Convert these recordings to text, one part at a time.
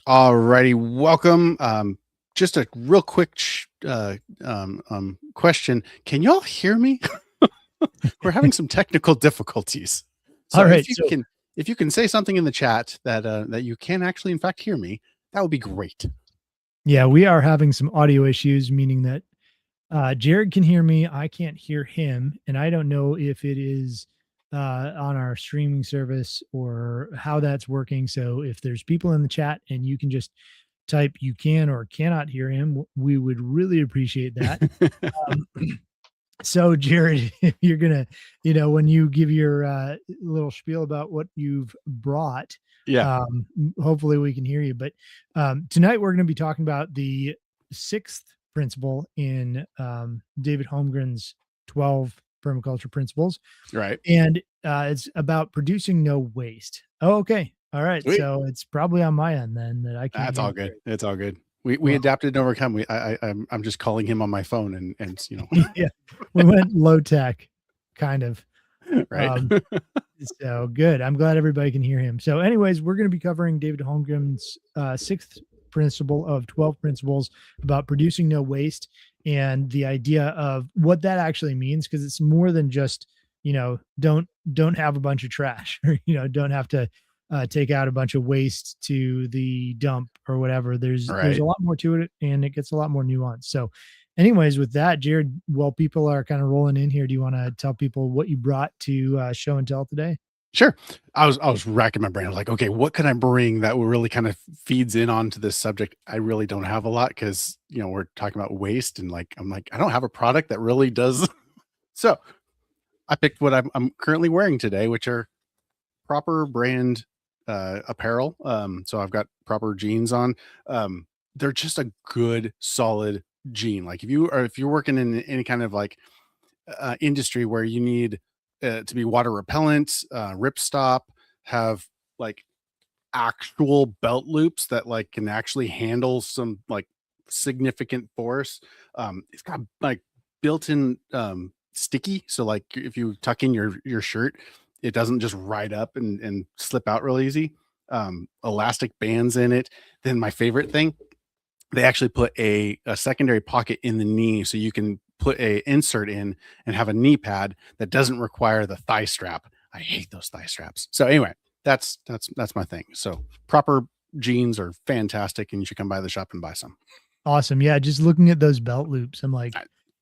Alrighty, welcome. Just a real quick question. Can y'all hear me? We're having some technical difficulties. All So right. So if you can say something in the chat that you can actually in fact hear me, that would be great. yeah, we are having some audio issues, meaning that Jared can hear me. I can't hear him. And I don't know if it is on our streaming service or how that's working. So if there's people in the chat and you can just type you can or cannot hear him, we would really appreciate that. Um, so Jared, if you're gonna, when you give your little spiel about what you've brought, Yeah. hopefully we can hear you. But tonight we're going to be talking about the sixth principle in David Holmgren's 12 permaculture principles, Right. and it's about producing no waste. Oh, okay, all right. Sweet. So it's probably on my end then that I can't. That's all good. It's all good. We Well, adapted and overcome. I'm just calling him on my phone and yeah, we went low tech, kind of. right. So good. I'm glad everybody can hear him. So, anyways, we're going to be covering David Holmgren's sixth principle of 12 principles about producing no waste and the idea of what that actually means, because it's more than just, don't have a bunch of trash or, don't have to take out a bunch of waste to the dump or whatever. There's Right. a lot more to it, and it gets a lot more nuanced. So, anyways, with that, Jared, while people are kind of rolling in here, do you want to tell people what you brought to show and tell today? Sure. I was racking my brain. I was like, okay, what can I bring that will really kind of feeds in onto this subject? I really don't have a lot because we're talking about waste and I'm like, I don't have a product that really does. So I picked what I'm currently wearing today, which are proper brand apparel. So I've got proper jeans on. They're just a good, solid jean. Like if you're working in any kind of industry where you need to be water repellent, rip stop, have like actual belt loops that can actually handle some significant force. It's got built-in sticky, so if you tuck in your shirt, it doesn't just ride up and slip out real easy. Elastic bands in it. Then my favorite thing, they actually put a secondary pocket in the knee so you can put a insert in and have a knee pad that doesn't require the thigh strap. I hate those thigh straps. So anyway, that's my thing. So proper jeans are fantastic and you should come by the shop and buy some. Awesome. Yeah, just looking at those belt loops, I'm like,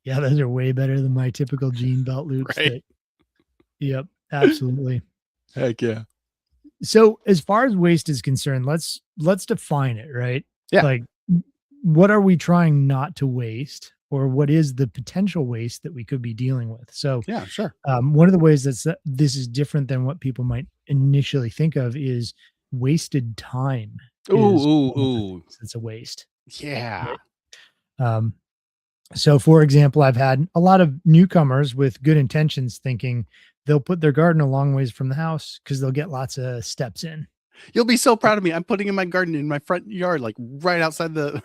yeah, those are way better than my typical jean belt loops. Right. Yep, absolutely. Heck yeah. So as far as waste is concerned, let's define it, right? Yeah. Like, what are we trying not to waste, or what is the potential waste that we could be dealing with? So Yeah, sure. one of the ways this is different than what people might initially think of is wasted time. Ooh. It's a waste. Yeah. Um, so for example, I've had a lot of newcomers with good intentions thinking they'll put their garden a long ways from the house because they'll get lots of steps in. You'll be so proud of me. I'm putting in my garden in my front yard, right outside the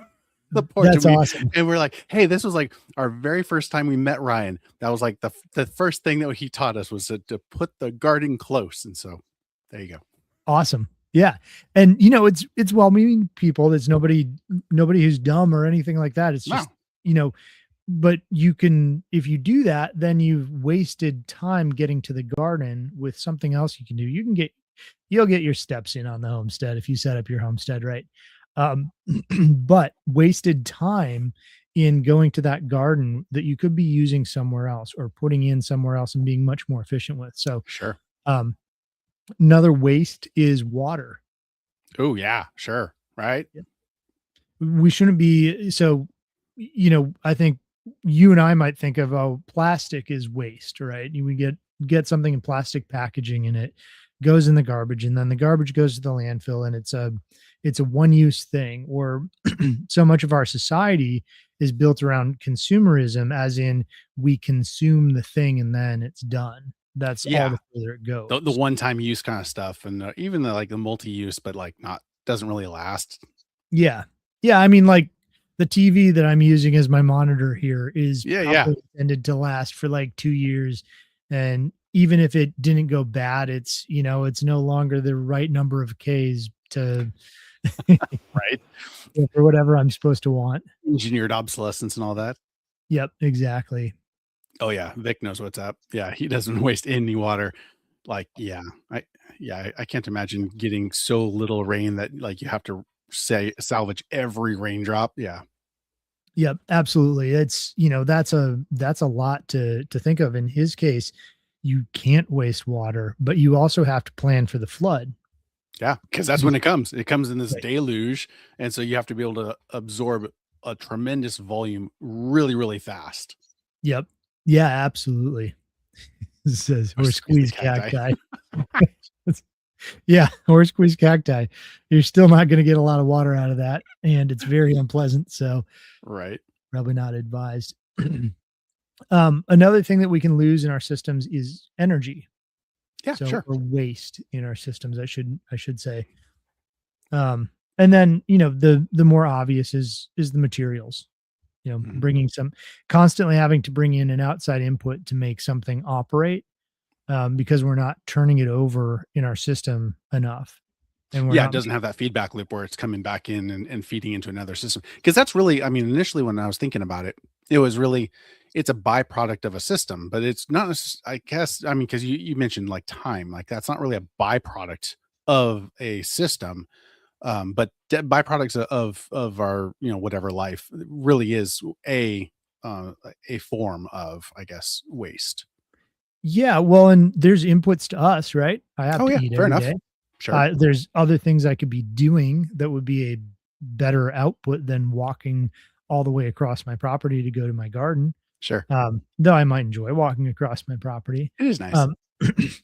porch. That's awesome. And we're like, hey, this was our very first time we met Ryan. That was the first thing that he taught us was to put the garden close. And so there you go. Awesome. Yeah. And it's well-meaning people. There's nobody who's dumb or anything like that. It's just, but you can, if you do that, then you've wasted time getting to the garden with something else you can do. You'll get your steps in on the homestead if you set up your homestead right. But wasted time in going to that garden that you could be using somewhere else or putting in somewhere else and being much more efficient with. So sure. Another waste is water. Oh yeah, sure. Right. We shouldn't be. So, I think you and I might think of, plastic is waste, right? We get something in plastic packaging and it goes in the garbage, and then the garbage goes to the landfill, and it's a one-use thing. Or so much of our society is built around consumerism, as in we consume the thing and then it's done. That's all the further it goes. The one-time use kind of stuff, and even the multi-use, but doesn't really last. Yeah. I mean, the TV that I'm using as my monitor here is intended to last for 2 years. And even if it didn't go bad, it's no longer the right number of Ks to Right. Yeah, for whatever I'm supposed to want. Engineered obsolescence and all that. Yep, exactly. Oh, yeah, Vic knows what's up. Yeah, he doesn't waste any water. Like, I I can't imagine getting so little rain that, like, you have to say salvage every raindrop. Yeah. Yep, absolutely. It's, that's a lot to think of. In his case, you can't waste water, but you also have to plan for the flood. Yeah, because that's Be when it comes. It comes in this Right. deluge, and so you have to be able to absorb a tremendous volume really, really fast, Yep. Yeah, absolutely. It says, or "Or squeeze the squeeze cacti. cacti." Yeah, or squeeze cacti. You're still not gonna get a lot of water out of that, and it's very unpleasant, so Right. probably not advised. Another thing that we can lose in our systems is energy. Yeah, So, sure. or waste in our systems, I should say. And then, the more obvious is the materials. Mhm. Bringing some constantly having to bring in an outside input to make something operate, because we're not turning it over in our system enough, and we're Yeah, it not. doesn't have that feedback loop where it's coming back in and feeding into another system. Because that's really, I mean, initially when I was thinking about it, it was really it's a byproduct of a system, but it's not I guess, I mean, because you mentioned like time, like that's not really a byproduct of a system. But byproducts of our, whatever life really is uh, a form of, I guess, waste. Yeah, well, and there's inputs to us, right? I have Oh to yeah, eat fair every enough. day. Sure, There's other things I could be doing that would be a better output than walking all the way across my property to go to my garden. sure. Though I might enjoy walking across my property. It is nice. Um,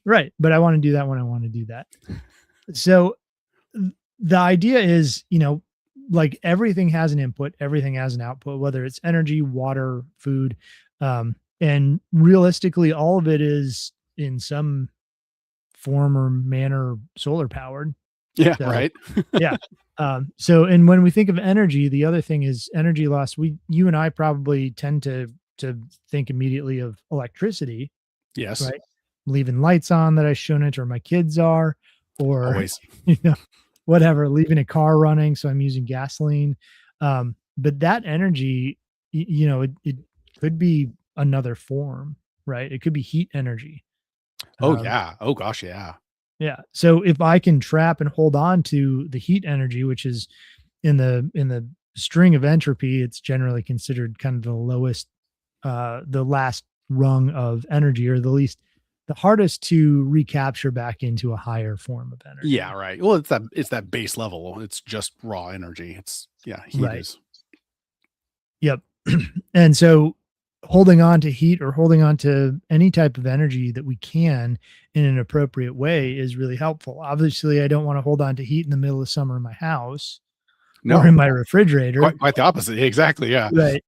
right, but I wanna do that when I wanna do that. So, the idea is, like, everything has an input, everything has an output, whether it's energy, water, food, and realistically, all of it is in some form or manner solar powered. Yeah, So, right. yeah. And when we think of energy, the other thing is energy loss. You and I probably tend to think immediately of electricity, Yes, right? Leaving lights on that I shouldn't, or my kids are, or always. you know, whatever, leaving a car running, so I'm using gasoline. But that energy, it could be another form, right? It could be heat energy. Oh Um, yeah. Oh gosh, yeah. yeah. So if I can trap and hold on to the heat energy, which is in the string of entropy, it's generally considered kind of the lowest, the last rung of energy, or the hardest to recapture back into a higher form of Yeah, energy. right. Well, it's that base level. It's just raw energy. It's yeah, heat Right. is. Yep. And so holding on to heat or holding on to any type of energy that we can in an appropriate way is really helpful. Obviously, I don't want to hold on to heat in the middle of summer in my house or in No, my refrigerator. quite the opposite. Exactly. Yeah. Right.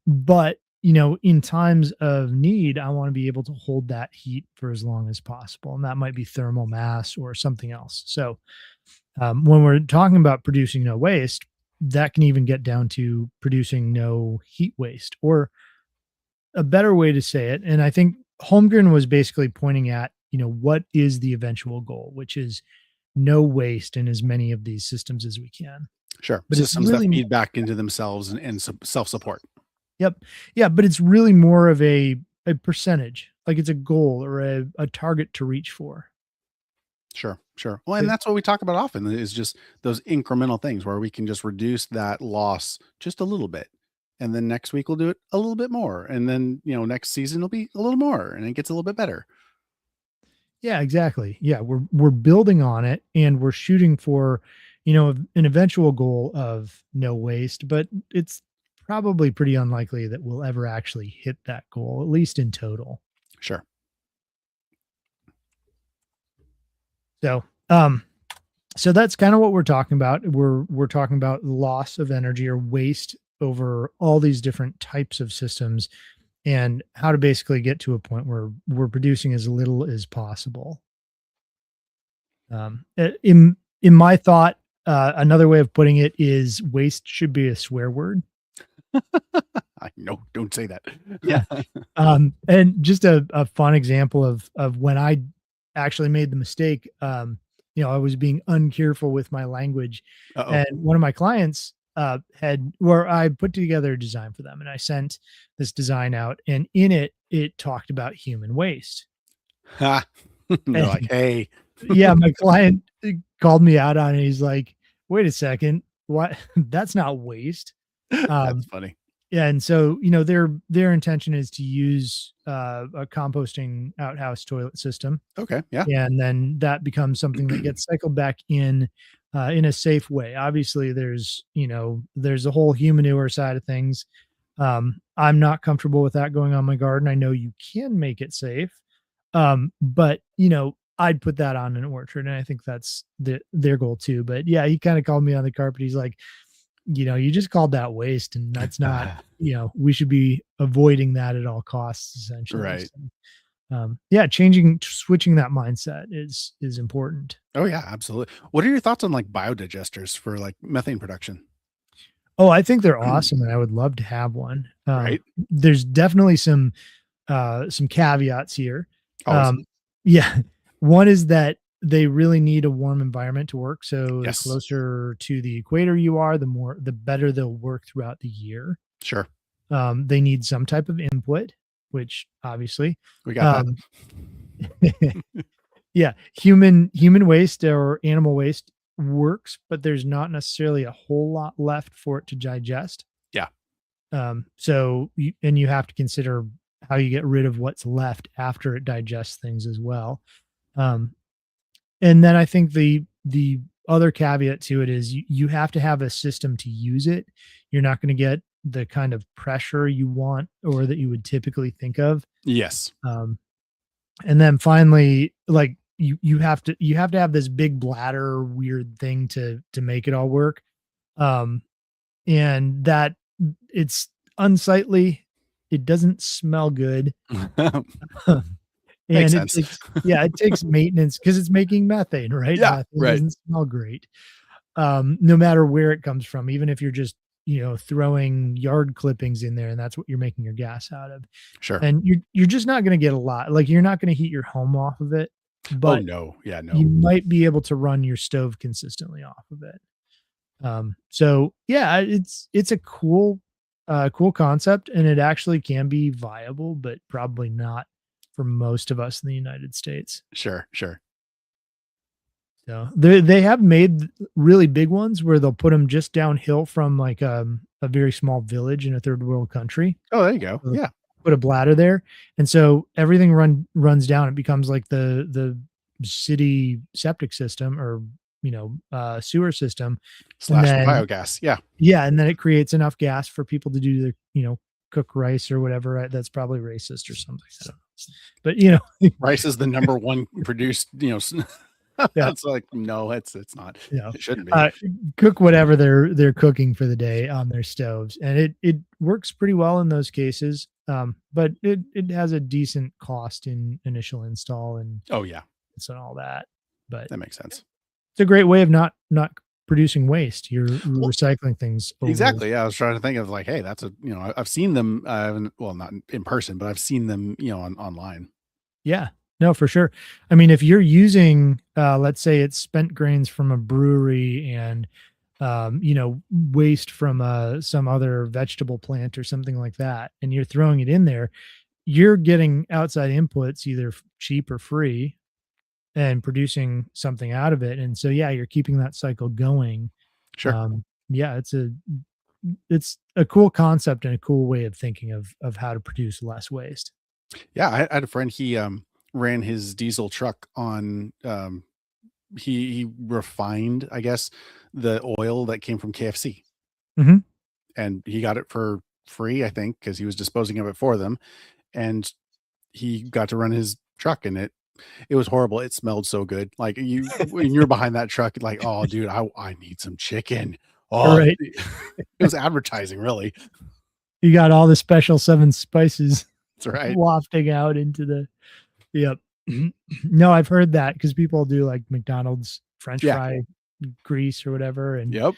But in times of need, I want to be able to hold that heat for as long as possible. And that might be thermal mass or something else. So, when we're talking about producing no waste, that can even get down to producing no heat waste, or a better way to say it. And I think Holmgren was basically pointing at, what is the eventual goal, which is no waste in as many of these systems as we can. Sure. But it's Systems that really, feed back into themselves and self support. yep. Yeah. But it's really more of a percentage, like it's a goal or a target to reach for. Sure, sure. Well, and It- that's what we talk about often is just those incremental things where we can just reduce that loss just a little bit. And then next week we'll do it a little bit more. And then, next season will be a little more and it gets a little bit better. Yeah, exactly. Yeah, we're building on it, and we're shooting for, an eventual goal of no waste, but it's probably pretty unlikely that we'll ever actually hit that goal, at least in total. Sure. So, so that's kind of what we're talking about. We're talking about loss of energy or waste over all these different types of systems, and how to basically get to a point where we're producing as little as possible. In my thought, another way of putting it is waste should be a swear word. I no, don't say that. Yeah. And just a fun example of when I actually made the mistake. I was being uncareful with my language. Uh-oh. And one of my clients had where I put together a design for them, and I sent this design out, and in it, it talked about human waste. Ha. They're like, And "Hey." yeah, my client called me out on it. He's like, "Wait a second, what? That's not waste." That's Um, funny. yeah, and so, their intention is to use a composting outhouse toilet system, Okay, yeah. and then that becomes something that gets cycled back in a safe way. Obviously, there's a whole human manure side of things. I'm not comfortable with that going on my garden. I know you can make it safe, but I'd put that on an orchard, and I think that's their goal too. But yeah, he kind of called me on the carpet. He's like, you just called that waste, and that's not, we should be avoiding that at all costs, essentially. Right. So, yeah, switching that mindset is important. Oh, yeah, absolutely. What are your thoughts on, like, biodigesters for, like, methane production? Oh, I think they're awesome, and I would love to have one. Right? There's definitely some caveats here. Always. Um, yeah, one is that they really need a warm environment to work. So the Yes. closer to the equator you are, the better they'll work throughout the year. Sure. They need some type of input, which obviously, We got that. um, yeah, human waste or animal waste works, but there's not necessarily a whole lot left for it to digest. Yeah. So you have to consider how you get rid of what's left after it digests things as well. Um, and then I think the other caveat to it is you have to have a system to use it. You're not going to get the kind of pressure you want or that you would typically think of. Yes. Um, and then finally, like you have to have this big bladder weird thing to make it all work. Um, and that it's unsightly. It doesn't smell good. Makes And it sense. takes yeah, it takes maintenance because it's making methane, right? Yeah, Methane right. doesn't smell great, no matter where it comes from, even if you're just, throwing yard clippings in there and that's what you're making your gas out of. Sure. And you're just not gonna get a lot. Like, you're not gonna heat your home off of it, Oh, but no. Yeah, you no. might be able to run your stove consistently off of it. So yeah, it's a cool concept, and it actually can be viable, but probably not for most of us in the United States. Sure, sure. So they have made really big ones where they'll put them just downhill from like a very small village in a third world country. Oh, there you go. So Yeah. put a bladder there, and so everything runs down. It becomes like the city septic system or sewer system, and Slash then biogas. Yeah. yeah, and then it creates enough gas for people to do cook rice or whatever. Right? That's probably racist or something. I don't know. But Rice is the number one produced, yeah, it's like, no, it's not. you know, It shouldn't be. uh, cook whatever they're cooking for the day on their stoves, and it works pretty well in those cases. But it has a decent cost in initial install Oh, yeah. and all that. But That makes sense. it's a great way of not producing waste. You're Well, recycling things over. exactly. Yeah. I was trying to think of like, hey, that's I've seen them, well, not in person, but I've seen them, online. Yeah. No, for sure. I mean, if you're using, let's say it's spent grains from a brewery and, waste from some other vegetable plant or something like that, and you're throwing it in there, you're getting outside inputs, either cheap or free, and producing something out of it. And so, yeah, you're keeping that cycle going. Sure. Yeah, it's a cool concept and a cool way of thinking of how to produce less waste. Yeah. I had a friend, he, ran his diesel truck on, he refined, I guess, the oil that came from KFC, Mhm. and he got it for free, I think, because he was disposing of it for them. And he got to run his truck, and it was horrible. It smelled so good. Like when you're behind that truck, like, oh dude, I need some chicken. Oh, Right. it was advertising, really. You got all the special 7 spices That's right. wafting out into the yep. No, I've heard that because people do like McDonald's French Yeah. fry grease or whatever, and Yep.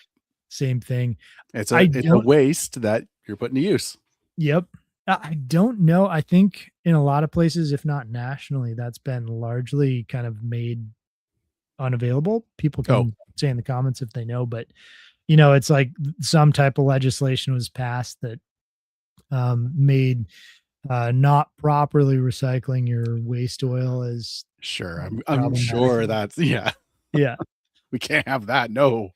same thing. It's I a don't waste that you're putting to use. Yep. I don't know. I think in a lot of places, if not nationally, that's been largely kind of made unavailable. People Oh, can say in the comments if they know, but you know, it's like some type of legislation was passed that made not properly recycling your waste oil as sure. I'm problematic. sure that's yeah. Yeah. We can't have that. No.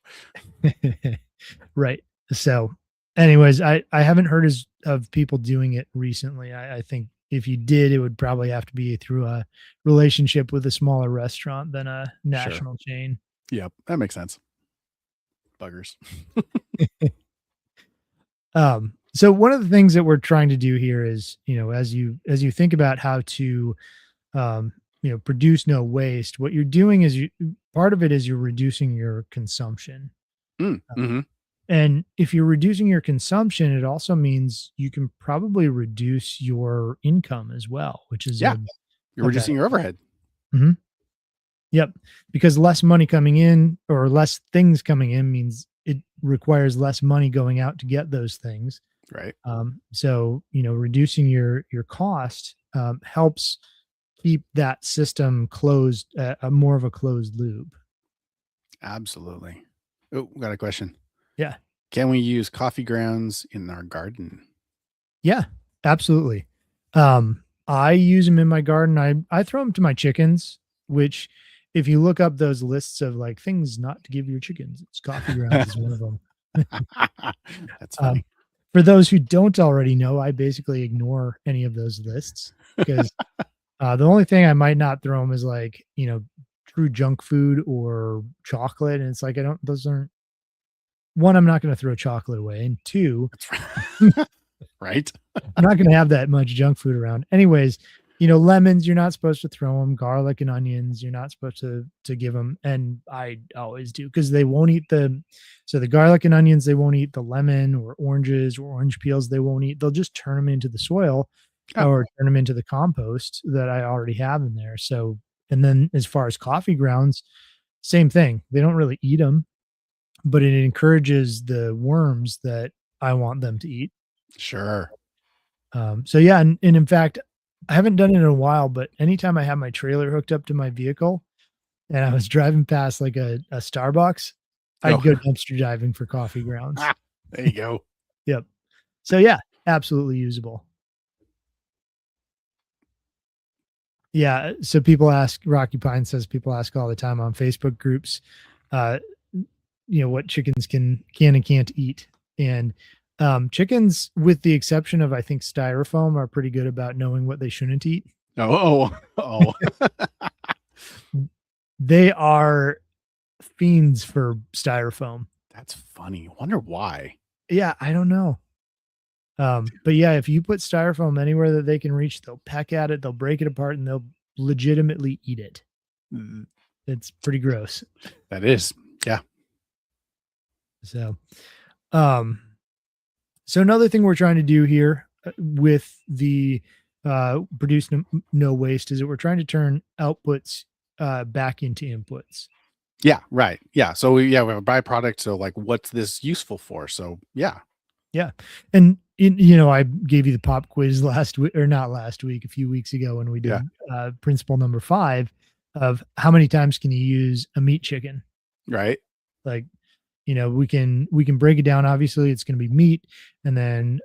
Right. So, anyways, I haven't heard of people doing it recently. I think if you did, it would probably have to be through a relationship with a smaller restaurant than a Sure. national chain. Yep. That makes sense. Buggers. So one of the things that we're trying to do here is, you know, as you think about how to produce no waste, what you're doing is part of it is you're reducing your consumption. Mm, mhm. And if you're reducing your consumption, it also means you can probably reduce your income as well, which is Yeah. You're a benefit. reducing your overhead. Mhm. Yep. Because less money coming in or less things coming in means it requires less money going out to get those things. Right. So you know, reducing your cost helps keep that system closed, a more of a closed loop. Absolutely. Oh, got a question. Yeah. Can we use coffee grounds in our garden? Yeah, absolutely. I use them in my garden. I throw them to my chickens, which if you look up those lists of like things not to give your chickens, it's coffee grounds is one of them. That's Um, funny. for those who don't already know, I basically ignore any of those lists because the only thing I might not throw them is like, you know, true junk food or chocolate. And it's like, I don't, those aren't, one, I'm not going to throw chocolate away. And two, That's right. Right? I'm not gonna have that much junk food around. Anyways, you know, lemons, you're not supposed to throw them. Garlic and onions, you're not supposed to give them. And I always do because they won't eat the garlic and onions, they won't eat the lemon or oranges or orange peels, they won't eat. They'll just turn them into the soil Oh, or turn them into the compost that I already have in there. So, and then as far as coffee grounds, same thing. They don't really eat them, but it encourages the worms that I want them to eat. sure. So yeah, and in fact, I haven't done it in a while, but anytime I have my trailer hooked up to my vehicle and I was driving past like a Starbucks, Oh, I'd go dumpster diving for coffee grounds. there you go. Yep. So yeah, absolutely usable. Yeah. So people ask, Rocky Pine says people ask all the time on Facebook groups, uh, you know, what chickens can and can't eat. And chickens, with the exception of I think styrofoam, are pretty good about knowing what they shouldn't eat. Oh, oh, oh. They are fiends for styrofoam. That's funny. Wonder why. Yeah, I don't know. But yeah, if you put styrofoam anywhere that they can reach, they'll peck at it, they'll break it apart, and they'll legitimately eat it. Mm, It's pretty gross. that is. Yeah. So, um, so another thing we're trying to do here with the produce no waste is that we're trying to turn outputs back into inputs. Yeah, right. Yeah. So we have a byproduct. So like what's this useful for? So yeah. Yeah. And you know, I gave you the pop quiz last week, or not last week, a few weeks ago when we Yeah. did principle number 5 of how many times can you use a meat chicken? Right. Like, you know, we can break it down. Obviously, it's going to be meat, and then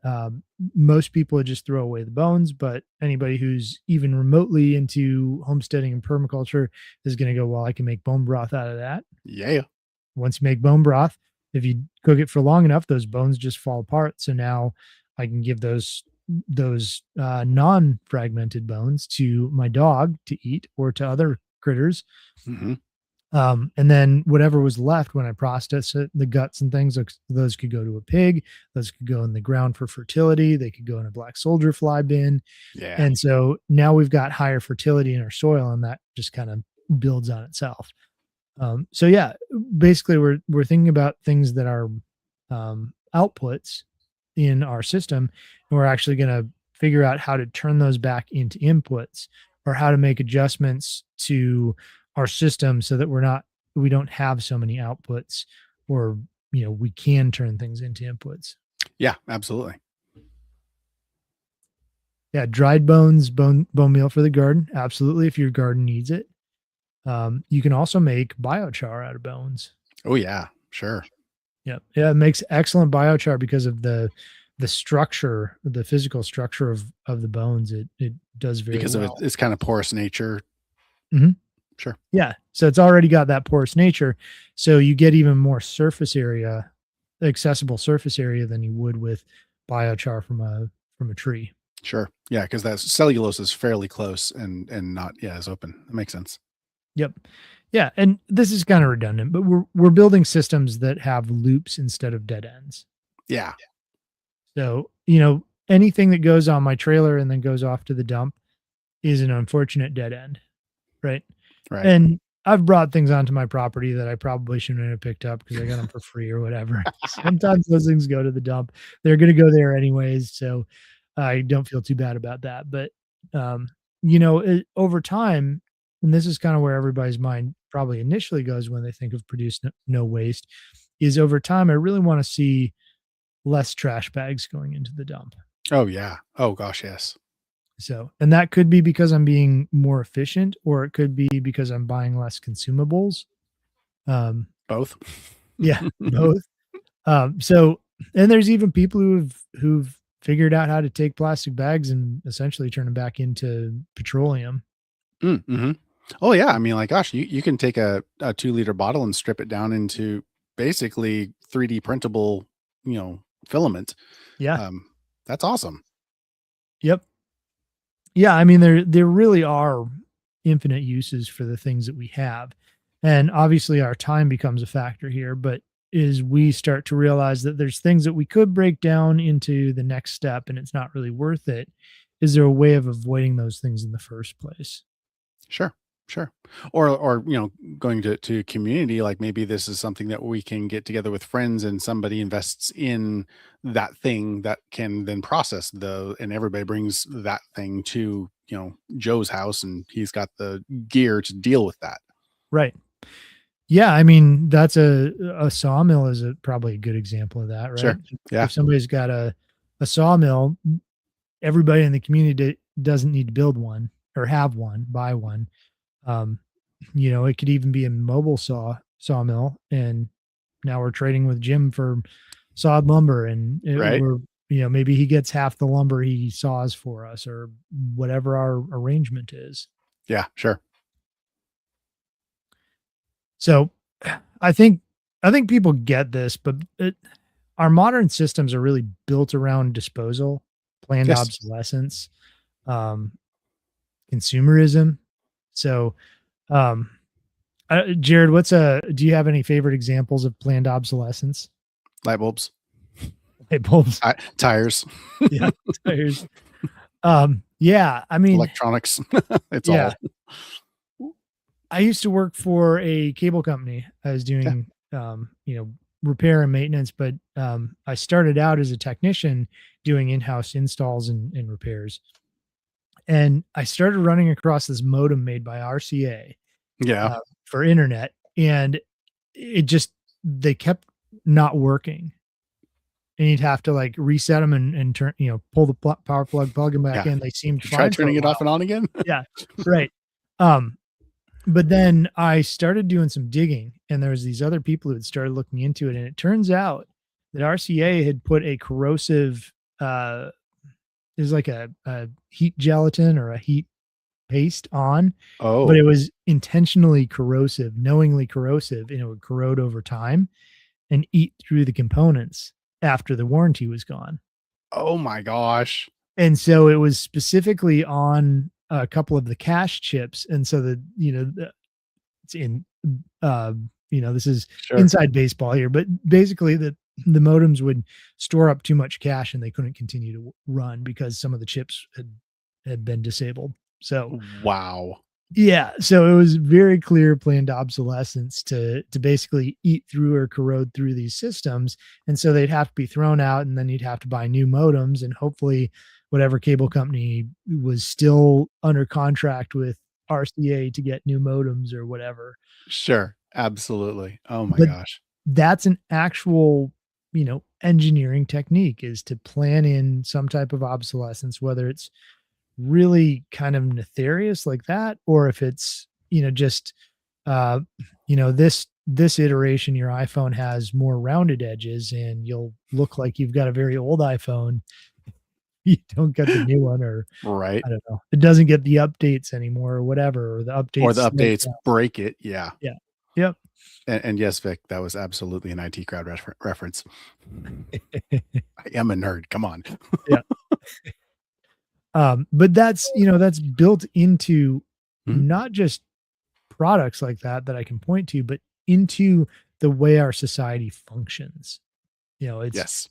most people would just throw away the bones. But anybody who's even remotely into homesteading and permaculture is going to go, well, I can make bone broth out of that. Yeah. Once you make bone broth, if you cook it for long enough, those bones just fall apart. So now I can give those non-fragmented bones to my dog to eat or to other critters. Hmm. And then whatever was left when I process it, the guts and things, those could go to a pig. Those could go in the ground for fertility. They could go in a black soldier fly bin. Yeah. And so now we've got higher fertility in our soil, and that just kind of builds on itself. So yeah, basically we're thinking about things that are outputs in our system, and we're actually going to figure out how to turn those back into inputs or how to make adjustments to our system so that we don't have so many outputs, or you know, we can turn things into inputs. Yeah, absolutely. Yeah, dried bones, bone meal for the garden, absolutely, if your garden needs it. You can also make biochar out of bones. Oh yeah, sure. Yep. Yeah, it makes excellent biochar because of the structure, the physical structure of the bones. It does very Because of well. its kind of porous nature. Mhm. Sure. Yeah. So it's already got that porous nature. So you get even more surface area, accessible surface area than you would with biochar from a tree. Sure. Yeah, because that cellulose is fairly close and not as open. That makes sense. Yep. Yeah, and this is kind of redundant, but we're building systems that have loops instead of dead ends. Yeah. So, anything that goes on my trailer and then goes off to the dump is an unfortunate dead end, right? Right. And I've brought things onto my property that I probably shouldn't have picked up because I got them for free or whatever. Sometimes those things go to the dump. They're gonna go there anyways, so I don't feel too bad about that. But, over time, and this is kinda where everybody's mind probably initially goes when they think of produce no waste, is over time, I really wanna see less trash bags going into the dump. Oh yeah. Oh gosh, yes. So, and that could be because I'm being more efficient, or it could be because I'm buying less consumables. Um, Both. yeah, both. So, and there's even people who've figured out how to take plastic bags and essentially turn them back into petroleum. Mhm. Oh yeah, I mean, like, gosh, you can take a 2-liter bottle and strip it down into basically 3D printable, filament. Yeah. Um, that's awesome. Yep. Yeah. I mean, there really are infinite uses for the things that we have, and obviously our time becomes a factor here. But as we start to realize that there's things that we could break down into the next step, and it's not really worth it, is there a way of avoiding those things in the first place? Sure, sure. Or going to community, like maybe this is something that we can get together with friends and somebody invests in that thing that can then process and everybody brings that thing to, Joe's house and he's got the gear to deal with that. Right. Yeah, I mean, that's a sawmill is probably a good example of that, right? Sure. Yeah. If somebody's got a sawmill, everybody in the community doesn't need to build one or have one, buy one. Um, it could even be a mobile sawmill, and now we're trading with Jim for sawed lumber, and Right. maybe he gets half the lumber he saws for us, or whatever our arrangement is. Yeah, sure. So, I think I think people get this, but our modern systems are really built around disposal, planned Yes. obsolescence, um, consumerism. So, um, Jared, do you have any favorite examples of planned obsolescence? Light bulbs, Light bulbs. tires, Yeah, tires. Yeah, I mean, electronics. It's yeah. all. I used to work for a cable company. I was Yeah. doing, repair and maintenance, but I started out as a technician doing in-house installs and repairs. And I started running across this modem made by RCA Yeah. for internet, and it just they kept not working. And you'd have to like reset them and turn, pull the power plug them back Yeah. in. They seemed Did you try fine for a turning it off while. and on again? Yeah, right. Um, But then I started doing some digging, and there was these other people who had started looking into it, and it turns out that RCA had put a corrosive, it was like a heat gelatin or a heat paste on, but it Oh. was intentionally corrosive, knowingly corrosive, and it would corrode over time and eat through the components after the warranty was gone. Oh my gosh. And so it was specifically on a couple of the cache chips, and so it's in, this is Sure. inside baseball here, but basically the modems would store up too much cache and they couldn't continue to run because some of the chips had been disabled. So, Wow. yeah, so it was very clear planned obsolescence to basically eat through or corrode through these systems, and so they'd have to be thrown out, and then you'd have to buy new modems, and hopefully whatever cable company was still under contract with RCA to get new modems or whatever. Sure. Absolutely. Oh my But gosh. that's an actual, engineering technique, is to plan in some type of obsolescence, whether it's really kind of nefarious like that, or if it's, just uh, you know, this iteration, your iPhone has more rounded edges, and you'll look like you've got a very old iPhone. You don't get the new one, or Right. I don't know. It doesn't get the updates anymore, or whatever, or the Or updates the slow updates down. break it. Yeah. Yeah. Yep. And yes, Vic, that was absolutely an IT crowd reference. I am a nerd. Come on. Yeah. But that's, that's built into Mhm. not just products like that I can point to, but into the way our society functions. You know, it's Yes.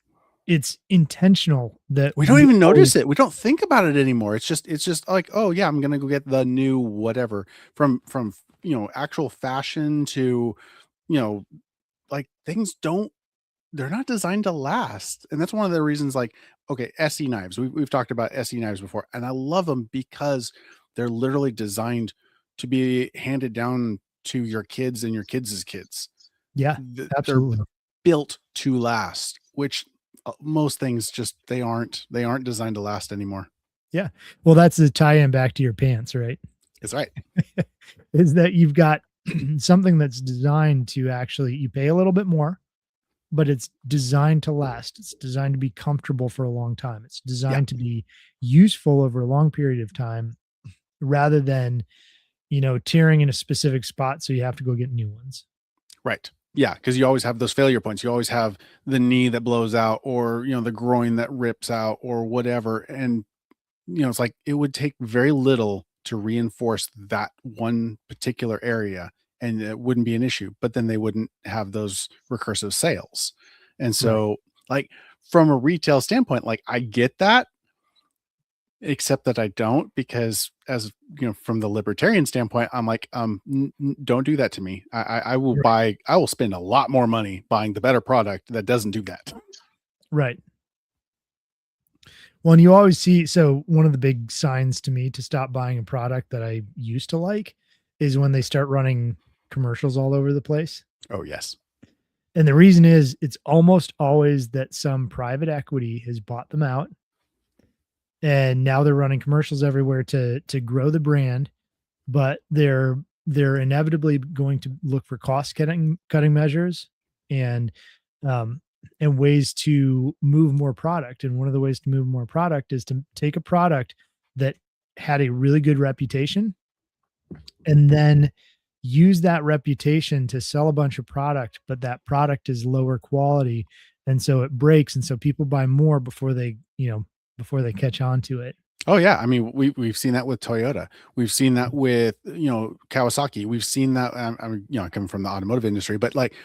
it's intentional that We don't we even always. notice it. We don't think about it anymore. It's just like, oh yeah, I'm gonna go get the new whatever from actual fashion to like things don't they're not designed to last. And that's one of the reasons like, okay, SE knives. We've talked about SE knives before, and I love them because they're literally designed to be handed down to your kids and your kids' kids. Yeah, They're absolutely. built to last, which most things just they aren't designed to last anymore. Yeah. Well, that's the tie-in back to your pants, right? That's right. Is that you've got something that's designed to actually you pay a little bit more, but it's designed to last. It's designed to be comfortable for a long time. It's Yeah. designed to be useful over a long period of time rather than, tearing in a specific spot so you have to go get new ones. Right. Yeah, because you always have those failure points. You always have the knee that blows out, or the groin that rips out, or whatever. And it's like it would take very little to reinforce that one particular area, and it wouldn't be an issue. But then they wouldn't have those recursive sales. And Right. so, like from a retail standpoint, like I get that, except that I don't, because as from the libertarian standpoint, I'm like, don't do that to me. Right. I will spend a lot more money buying the better product that doesn't do that. Right. Well, and you always see, so one of the big signs to me to stop buying a product that I used to like is when they start running commercials all over the place. Oh yes. And the reason is it's almost always that some private equity has bought them out, and now they're running commercials everywhere to grow the brand, but they're inevitably going to look for cost cutting measures and um and ways to move more product. And one of the ways to move more product is to take a product that had a really good reputation and then use that reputation to sell a bunch of product, but that product is lower quality, and so it breaks, and so people buy more before they catch on to it. Oh yeah. I mean, we've seen that with Toyota. We've seen that with Kawasaki. We've seen that. I coming from the automotive industry, but like,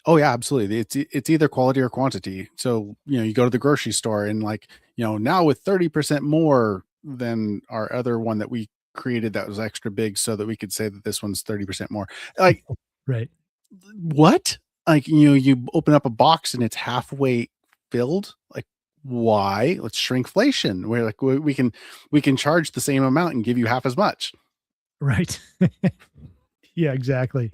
oh yeah, absolutely. It's either quality or quantity. So you go to the grocery store and like now with 30% more than our other one that we created that was extra big, so that we could say that this one's 30% more. Like Right. what? Like you open up a box and it's halfway filled. Like why? Let's shrinkflation. Where like we can charge the same amount and give you half as much. Right. Yeah, exactly.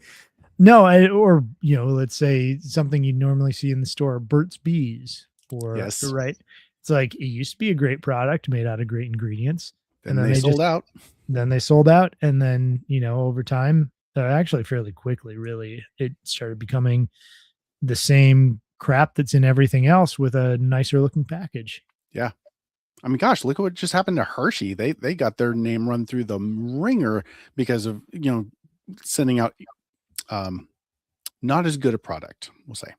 No, or let's say something you'd normally see in the store, Burt's Bees, or Yes. right. It's like it used to be a great product made out of great ingredients, and Then they sold out. then they sold out, and then over time, actually fairly quickly, really, it started becoming the same crap that's in everything else with a nicer looking package. Yeah. I mean, gosh, look at what just happened to Hershey. They got their name run through the ringer because of sending out um not as good a product. We'll say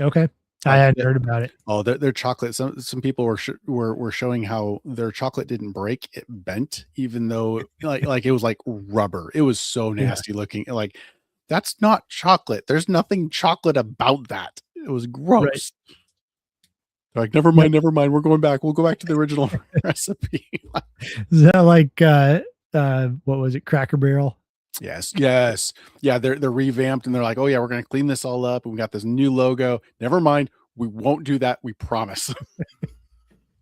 Okay, I like hadn't heard about it. their chocolate. Some people were showing how their chocolate didn't break; it bent, even though like it was like rubber. It was so Yeah, nasty looking. Like that's not chocolate. There's nothing chocolate about that. It was right. gross. They're like, never Yep. mind, never mind. We'll go back to the original recipe. Is that like what was it, Cracker Barrel? Yes, yes. Yeah, they're revamped and they're like, "Oh yeah, we're gonna clean this all up and we got this new logo. Never mind, we won't do that, we promise."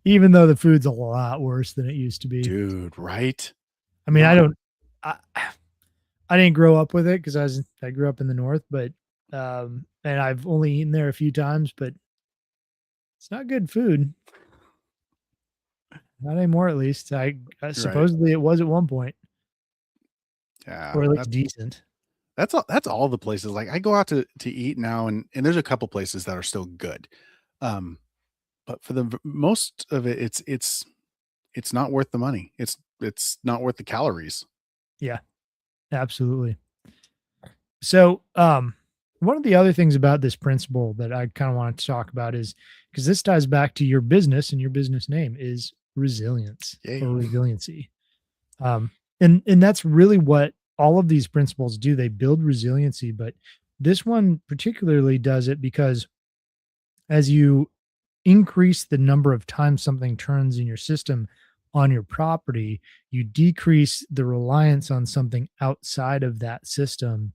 Even though the food's a lot worse than it used to be. Dude, right? I mean, Not I I didn't grow up with it because I grew up in the north, but and I've only eaten there a few times, but it's not good food. Not anymore, at least. right. Supposedly it was at one point, Yeah, or at least that's decent. That's all the places. Like, I go out to eat now, and there's a couple places that are still good. Um, but for the most of it, it's not worth the money. It's not worth the calories. Yeah, absolutely. So, one of the other things about this principle that I kind of wanted to talk about is because this ties back to your business, and your business name is resilience or Yay. resiliency. Um, and that's really what all of these principles do. They build resiliency, but this one particularly does it because as you increase the number of times something turns in your system on your property, you decrease the reliance on something outside of that system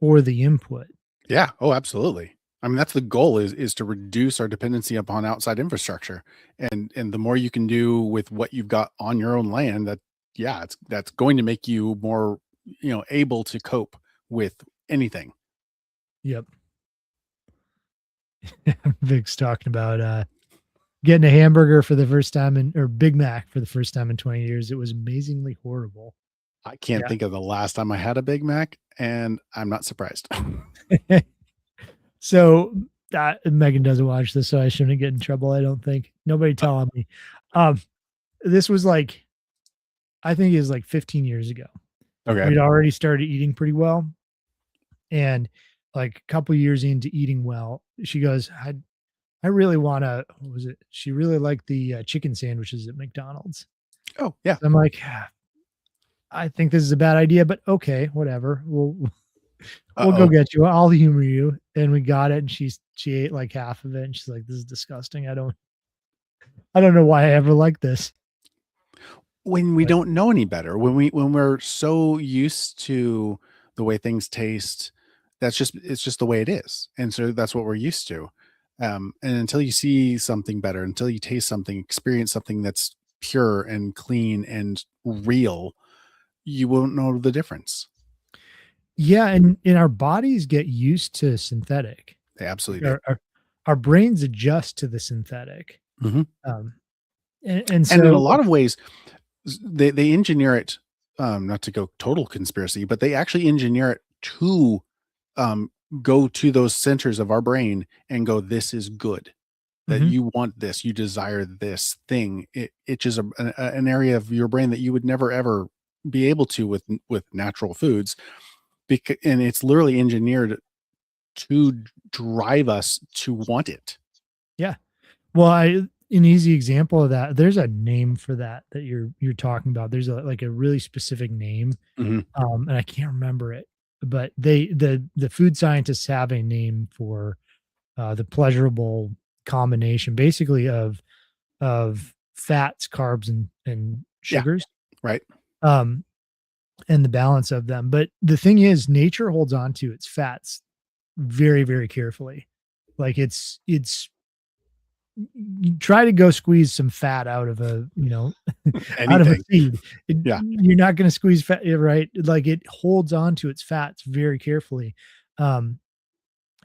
for the input. Yeah. Oh, absolutely. I mean, that's the goal is to reduce our dependency upon outside infrastructure. And the more you can do with what you've got on your own land, that yeah, that's going to make you more, able to cope with anything. Yep. Vic's talking about getting a hamburger for the first time or Big Mac for the first time in 20 years. It was amazingly horrible. I can't Yeah. think of the last time I had a Big Mac, and I'm not surprised. So Megan doesn't watch this, so I shouldn't get in trouble. I don't think nobody tell on me. Um, this was like, I think it was like 15 years ago. Okay. We'd already started eating pretty well. And like a couple years into eating well, she goes, I really want to, what was it? She really liked the chicken sandwiches at McDonald's. Oh, yeah. I'm like, I think this is a bad idea, but okay, whatever. We'll go Uh-oh. get you. I'll humor you. And we got it. And she ate like half of it. And she's like, this is disgusting. I don't know why I ever liked this. When we But don't know any better, when we're so used to the way things taste, it's just the way it is. And so that's what we're used to. And until you see something better, until you taste something, experience something that's pure and clean and real, you won't know the difference. yeah, and our bodies get used to synthetic. They Like absolutely do. our brains adjust to the synthetic. Mhm. Um, and And in a so lot of ways, they engineer it, not to go total conspiracy, but they actually engineer it to um, go to those centers of our brain and go, this is good, that mhm. you want this, you desire this thing. It just an area of your brain that you would never ever be able to with natural foods, because and it's literally engineered to drive us to want it. Yeah. Well, an easy example of that, there's a name for that you're talking about. There's like a really specific name, Mhm. and I can't remember it, but the food scientists have a name for the pleasurable combination, basically of fats, carbs, and Yeah, sugars, right. um, and the balance of them. But the thing is, nature holds on to its fats very, very carefully. Like it's you try to go squeeze some fat out of out of a Anything. feed. Yeah. You're not going to squeeze fat, right? Like it holds on to its fats very carefully. Um,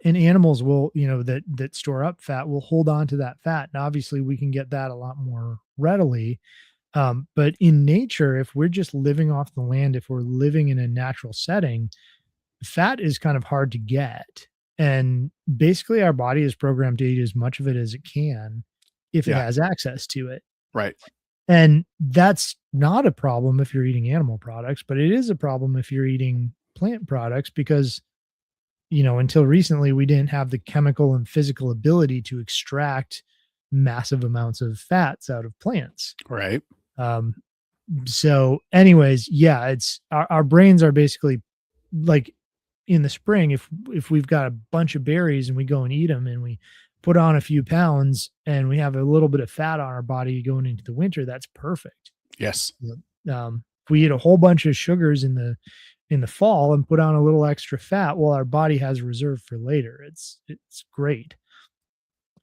and animals will, that store up fat will hold on to that fat. And obviously we can get that a lot more readily. But in nature, if we're just living off the land, if we're living in a natural setting, fat is kind of hard to get. And basically, our body is programmed to eat as much of it as it can if it Yeah. has access to it. Right. And that's not a problem if you're eating animal products, but it is a problem if you're eating plant products because, until recently, we didn't have the chemical and physical ability to extract massive amounts of fats out of plants. Right. Um, so, anyways, yeah, it's our brains are basically like in the spring, if we've got a bunch of berries and we go and eat them and we put on a few pounds and we have a little bit of fat on our body going into the winter, that's perfect. Yes. Yep. If we eat a whole bunch of sugars in the fall and put on a little extra fat, well, our body has reserve for later. It's great.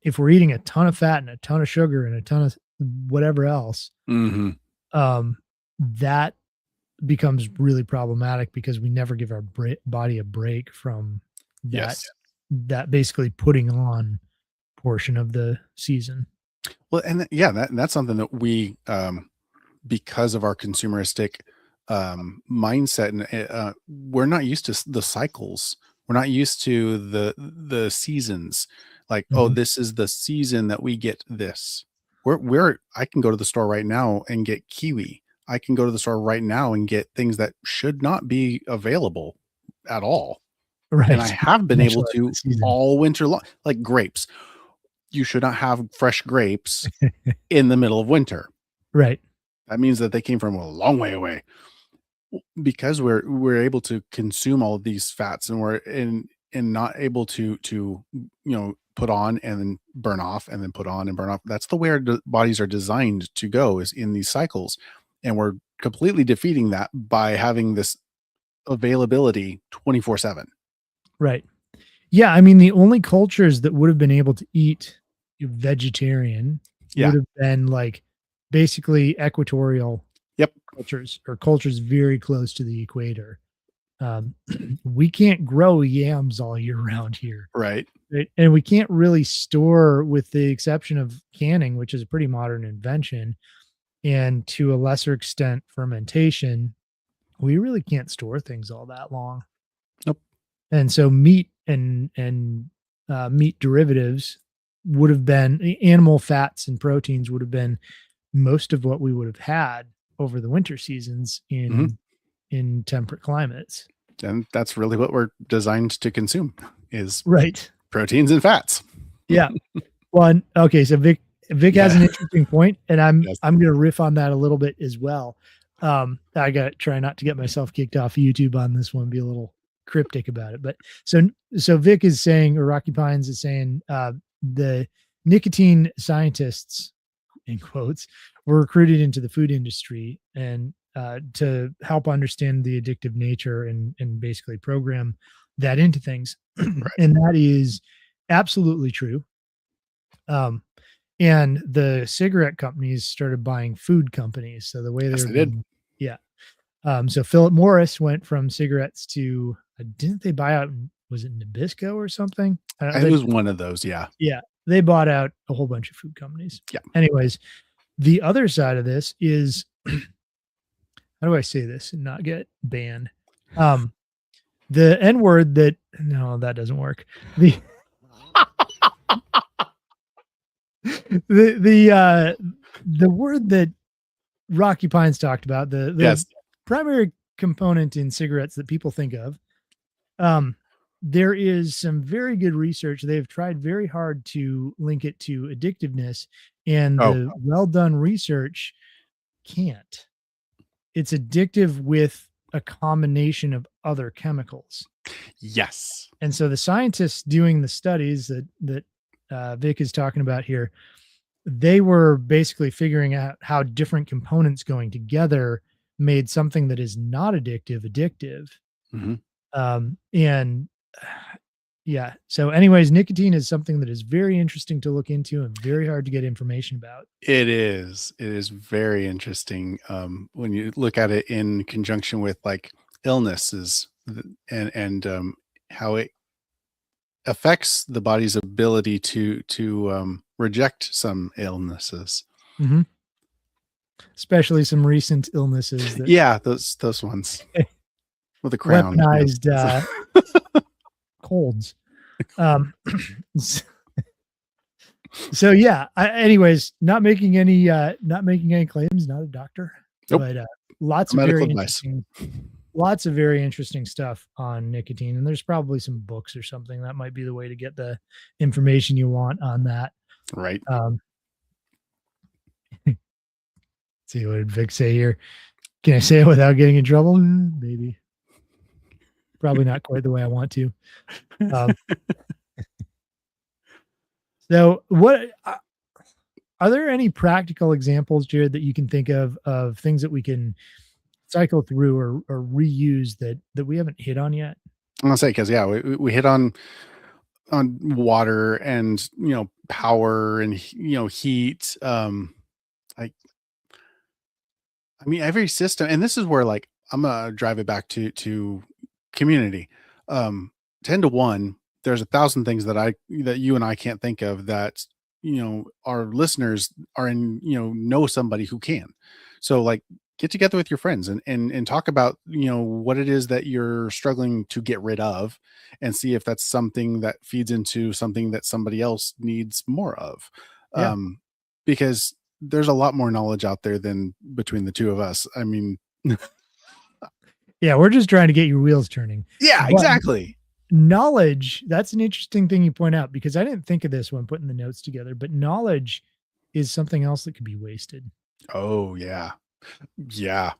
If we're eating a ton of fat and a ton of sugar and a ton of whatever else, Mhm. um, that becomes really problematic because we never give our body a break from that Yes. that basically putting on portion of the season. Well, and yeah, that's something that we, because of our consumeristic mindset, and we're not used to the cycles. We're not used to the seasons. Like, oh, Mhm. this is the season that we get this. We're I can go to the store right now and get kiwi. I can go to the store right now and get things that should not be available at all. And I Right. have been Much able less the to season. all winter long, like grapes. You should not have fresh grapes in the middle of winter. Right. That means that they came from a long way away. Because we're able to consume all of these fats, and we're in and not able to put on and then burn off and then put on and burn off. That's the way our bodies are designed to go, is in these cycles, and we're completely defeating that by having this availability 24/7. Right. Yeah, I mean, the only cultures that would have been able to eat vegetarian Yeah. would have been, like, basically equatorial Yep. cultures or cultures very close to the equator. Um, we can't grow yams all year round here, Right. right? And we can't really store, with the exception of canning, which is a pretty modern invention, and to a lesser extent, fermentation, we really can't store things all that long. Nope. And so meat and meat derivatives would have been animal fats and proteins would have been most of what we would have had over the winter seasons Mhm. in temperate climates. And that's really what we're designed to consume, is Right. proteins and fats. Yeah. Well, and okay, so Vic has Yeah. an interesting point, and I'm Yes. I'm gonna riff on that a little bit as well. I gotta try not to get myself kicked off YouTube on this one, be a little cryptic about it. But so Vic is saying, or Rocky Pines is saying, the nicotine scientists, in quotes, were recruited into the food industry and to help understand the addictive nature and basically program that into things. Right. And that is absolutely true. Um, and the cigarette companies started buying food companies. So the way they Yes, were they did. being, yeah. So Philip Morris went from cigarettes to, didn't they buy out, was it Nabisco or something? It was one of those, yeah. Yeah, they bought out a whole bunch of food companies. Yeah. Anyways, the other side of this is, how do I say this and not get banned? The N word that, no, that doesn't work. The the word that Rocky Pines talked about, the Yes. primary component in cigarettes that people think of, um, there is some very good research. They've tried very hard to link it to addictiveness, and Oh, the well done research can't. It's addictive with a combination of other chemicals. yes. And so the scientists doing the studies that Vic is talking about here, they were basically figuring out how different components going together made something that is not addictive. Mhm. And yeah. So, anyways, nicotine is something that is very interesting to look into and very hard to get information about. It is. It is very interesting, when you look at it in conjunction with, like, illnesses, and how it affects the body's ability to reject some illnesses. Mhm. Especially some recent illnesses that Yeah, those ones with a crown. Yes. weaponized colds. Um, so yeah. Anyways, not making any claims. Not a doctor, Nope, but lots of medical very advice. interesting, lots of very interesting stuff on nicotine. And there's probably some books or something that might be the way to get the information you want on that. Right. Um, see what did Vic say here? Can I say it without getting in trouble? Maybe. Probably not quite the way I want to. Um, so, what are there any practical examples, Jared, that you can think of things that we can cycle through or reuse that we haven't hit on yet? I'm gonna say, because yeah, we hit on water and, power and, heat. I mean, every system, and this is where, like, I'm gonna drive it back to community. 10 to 1, there's 1,000 things that you and I can't think of that, our listeners are know somebody who can. So, like, get together with your friends and talk about, what it is that you're struggling to get rid of, and see if that's something that feeds into something that somebody else needs more of. Yeah. Um, because there's a lot more knowledge out there than between the two of us. I mean, Yeah, we're just trying to get your wheels turning. yeah, But exactly. knowledge, that's an interesting thing you point out because I didn't think of this when putting the notes together, but knowledge is something else that could be wasted. Oh yeah. Yeah.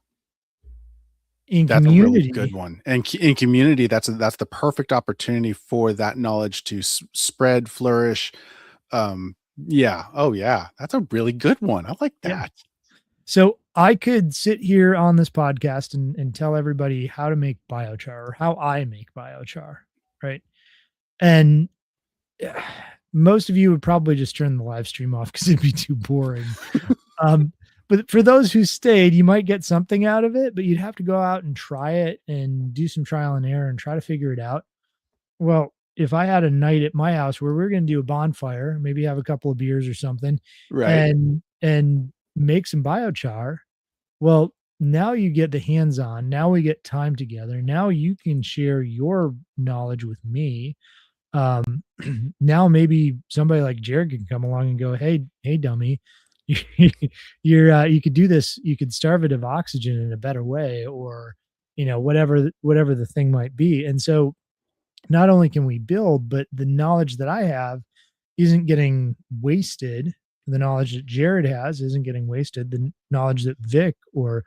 In That's a really good community, one, and in community, that's the perfect opportunity for that knowledge to spread, flourish. Yeah, oh yeah, that's a really good one. I like yeah. that. So I could sit here on this podcast and tell everybody how to make biochar or how I make biochar, right? And most of you would probably just turn the live stream off because it'd be too boring. Um, but for those who stayed, you might get something out of it, but you'd have to go out and try it and do some trial and error and try to figure it out. Well, if I had a night at my house where we're going to do a bonfire, maybe have a couple of beers or something, Right? and make some biochar, well, now you get the hands-on. Now we get time together. Now you can share your knowledge with me. Um, now maybe somebody like Jared can come along and go, hey, dummy, you could do this. You could starve it of oxygen in a better way, or whatever the thing might be. And so not only can we build, but the knowledge that I have isn't getting wasted. The knowledge that Jared has isn't getting wasted. The knowledge that Vic or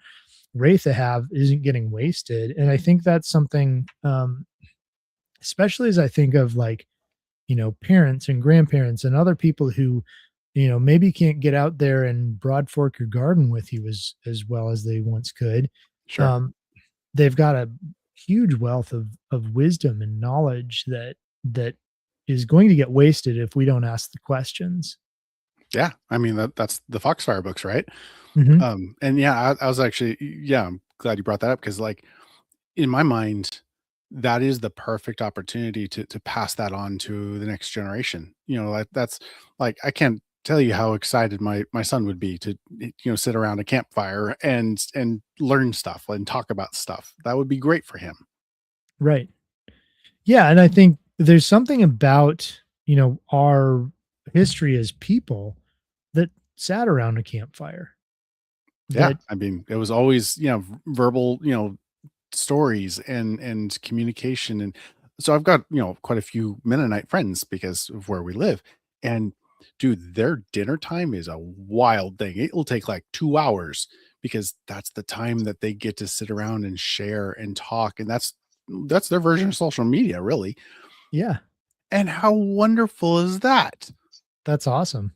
Wraitha have isn't getting wasted. And I think that's something, especially as I think of like, parents and grandparents and other people who, maybe can't get out there and broad fork your garden with you as well as they once could. Sure. Um, they've got a huge wealth of wisdom and knowledge that is going to get wasted if we don't ask the questions. Yeah, I mean, that's the Foxfire books, right? Mhm. And yeah, I was actually, yeah, I'm glad you brought that up because, like, in my mind, that is the perfect opportunity to pass that on to the next generation. Like, that's like, I can't tell you how excited my son would be to, sit around a campfire and learn stuff and talk about stuff. That would be great for him. Right. Yeah, and I think there's something about, our history as people that sat around a campfire Yeah, that I mean, it was always, verbal, stories and communication. And so I've got, quite a few Mennonite friends because of where we live. And dude, their dinner time is a wild thing. It will take like 2 hours because that's the time that they get to sit around and share and talk. And that's their version of social media, really. yeah, And how wonderful is that? that's awesome.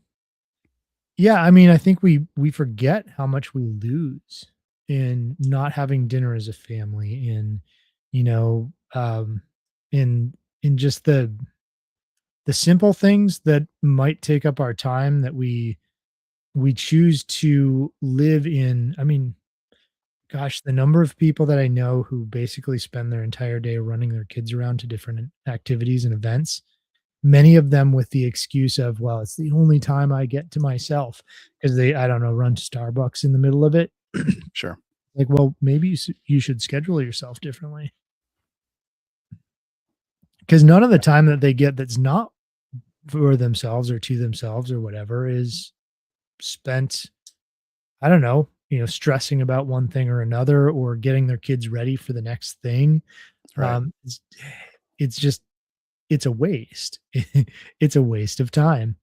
Yeah, I mean, I think we forget how much we lose in not having dinner as a family, in, you know, in just the simple things that might take up our time that we choose to live in. I mean, gosh, the number of people that I know who basically spend their entire day running their kids around to different activities and events, many of them with the excuse of, well, it's the only time I get to myself because they, I don't know, run to Starbucks in the middle of it. Sure. Like, well, maybe you should schedule yourself differently because none of the time that they get that's not for themselves or to themselves or whatever is spent, I don't know, stressing about one thing or another or getting their kids ready for the next thing. Right. It's, it's just, it's a waste. It's a waste of time.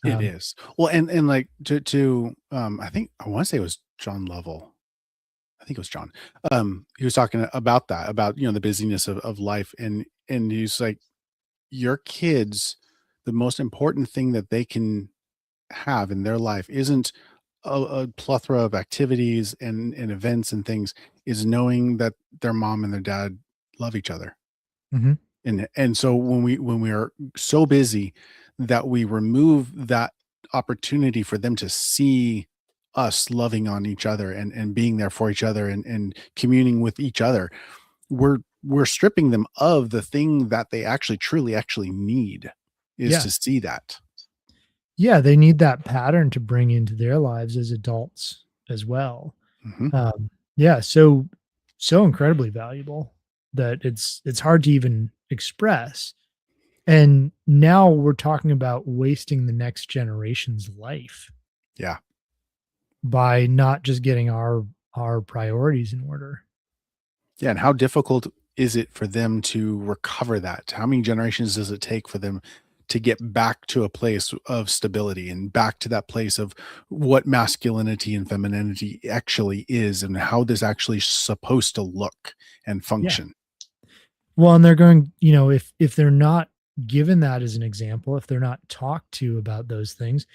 It Um, is. Well, and like I think I want to say it was John Lovell. I think it was John. He was talking about that, about, the busyness of life. And he's like, your kids, the most important thing that they can have in their life isn't a plethora of activities and events and things, is knowing that their mom and their dad love each other. mhm. And so when we are so busy that we remove that opportunity for them to see us loving on each other and being there for each other and communing with each other, we're stripping them of the thing that they actually truly actually need, is Yeah. to see that. Yeah, they need that pattern to bring into their lives as adults as well. Mhm. Yeah, so incredibly valuable that it's hard to even express. And now we're talking about wasting the next generation's life Yeah. by not just getting our priorities in order. Yeah, and how difficult is it for them to recover that? How many generations does it take for them to get back to a place of stability and back to that place of what masculinity and femininity actually is and how this actually supposed to look and Yeah. function? Well, and they're going, if they're not given that as an example, if they're not talked to about those things,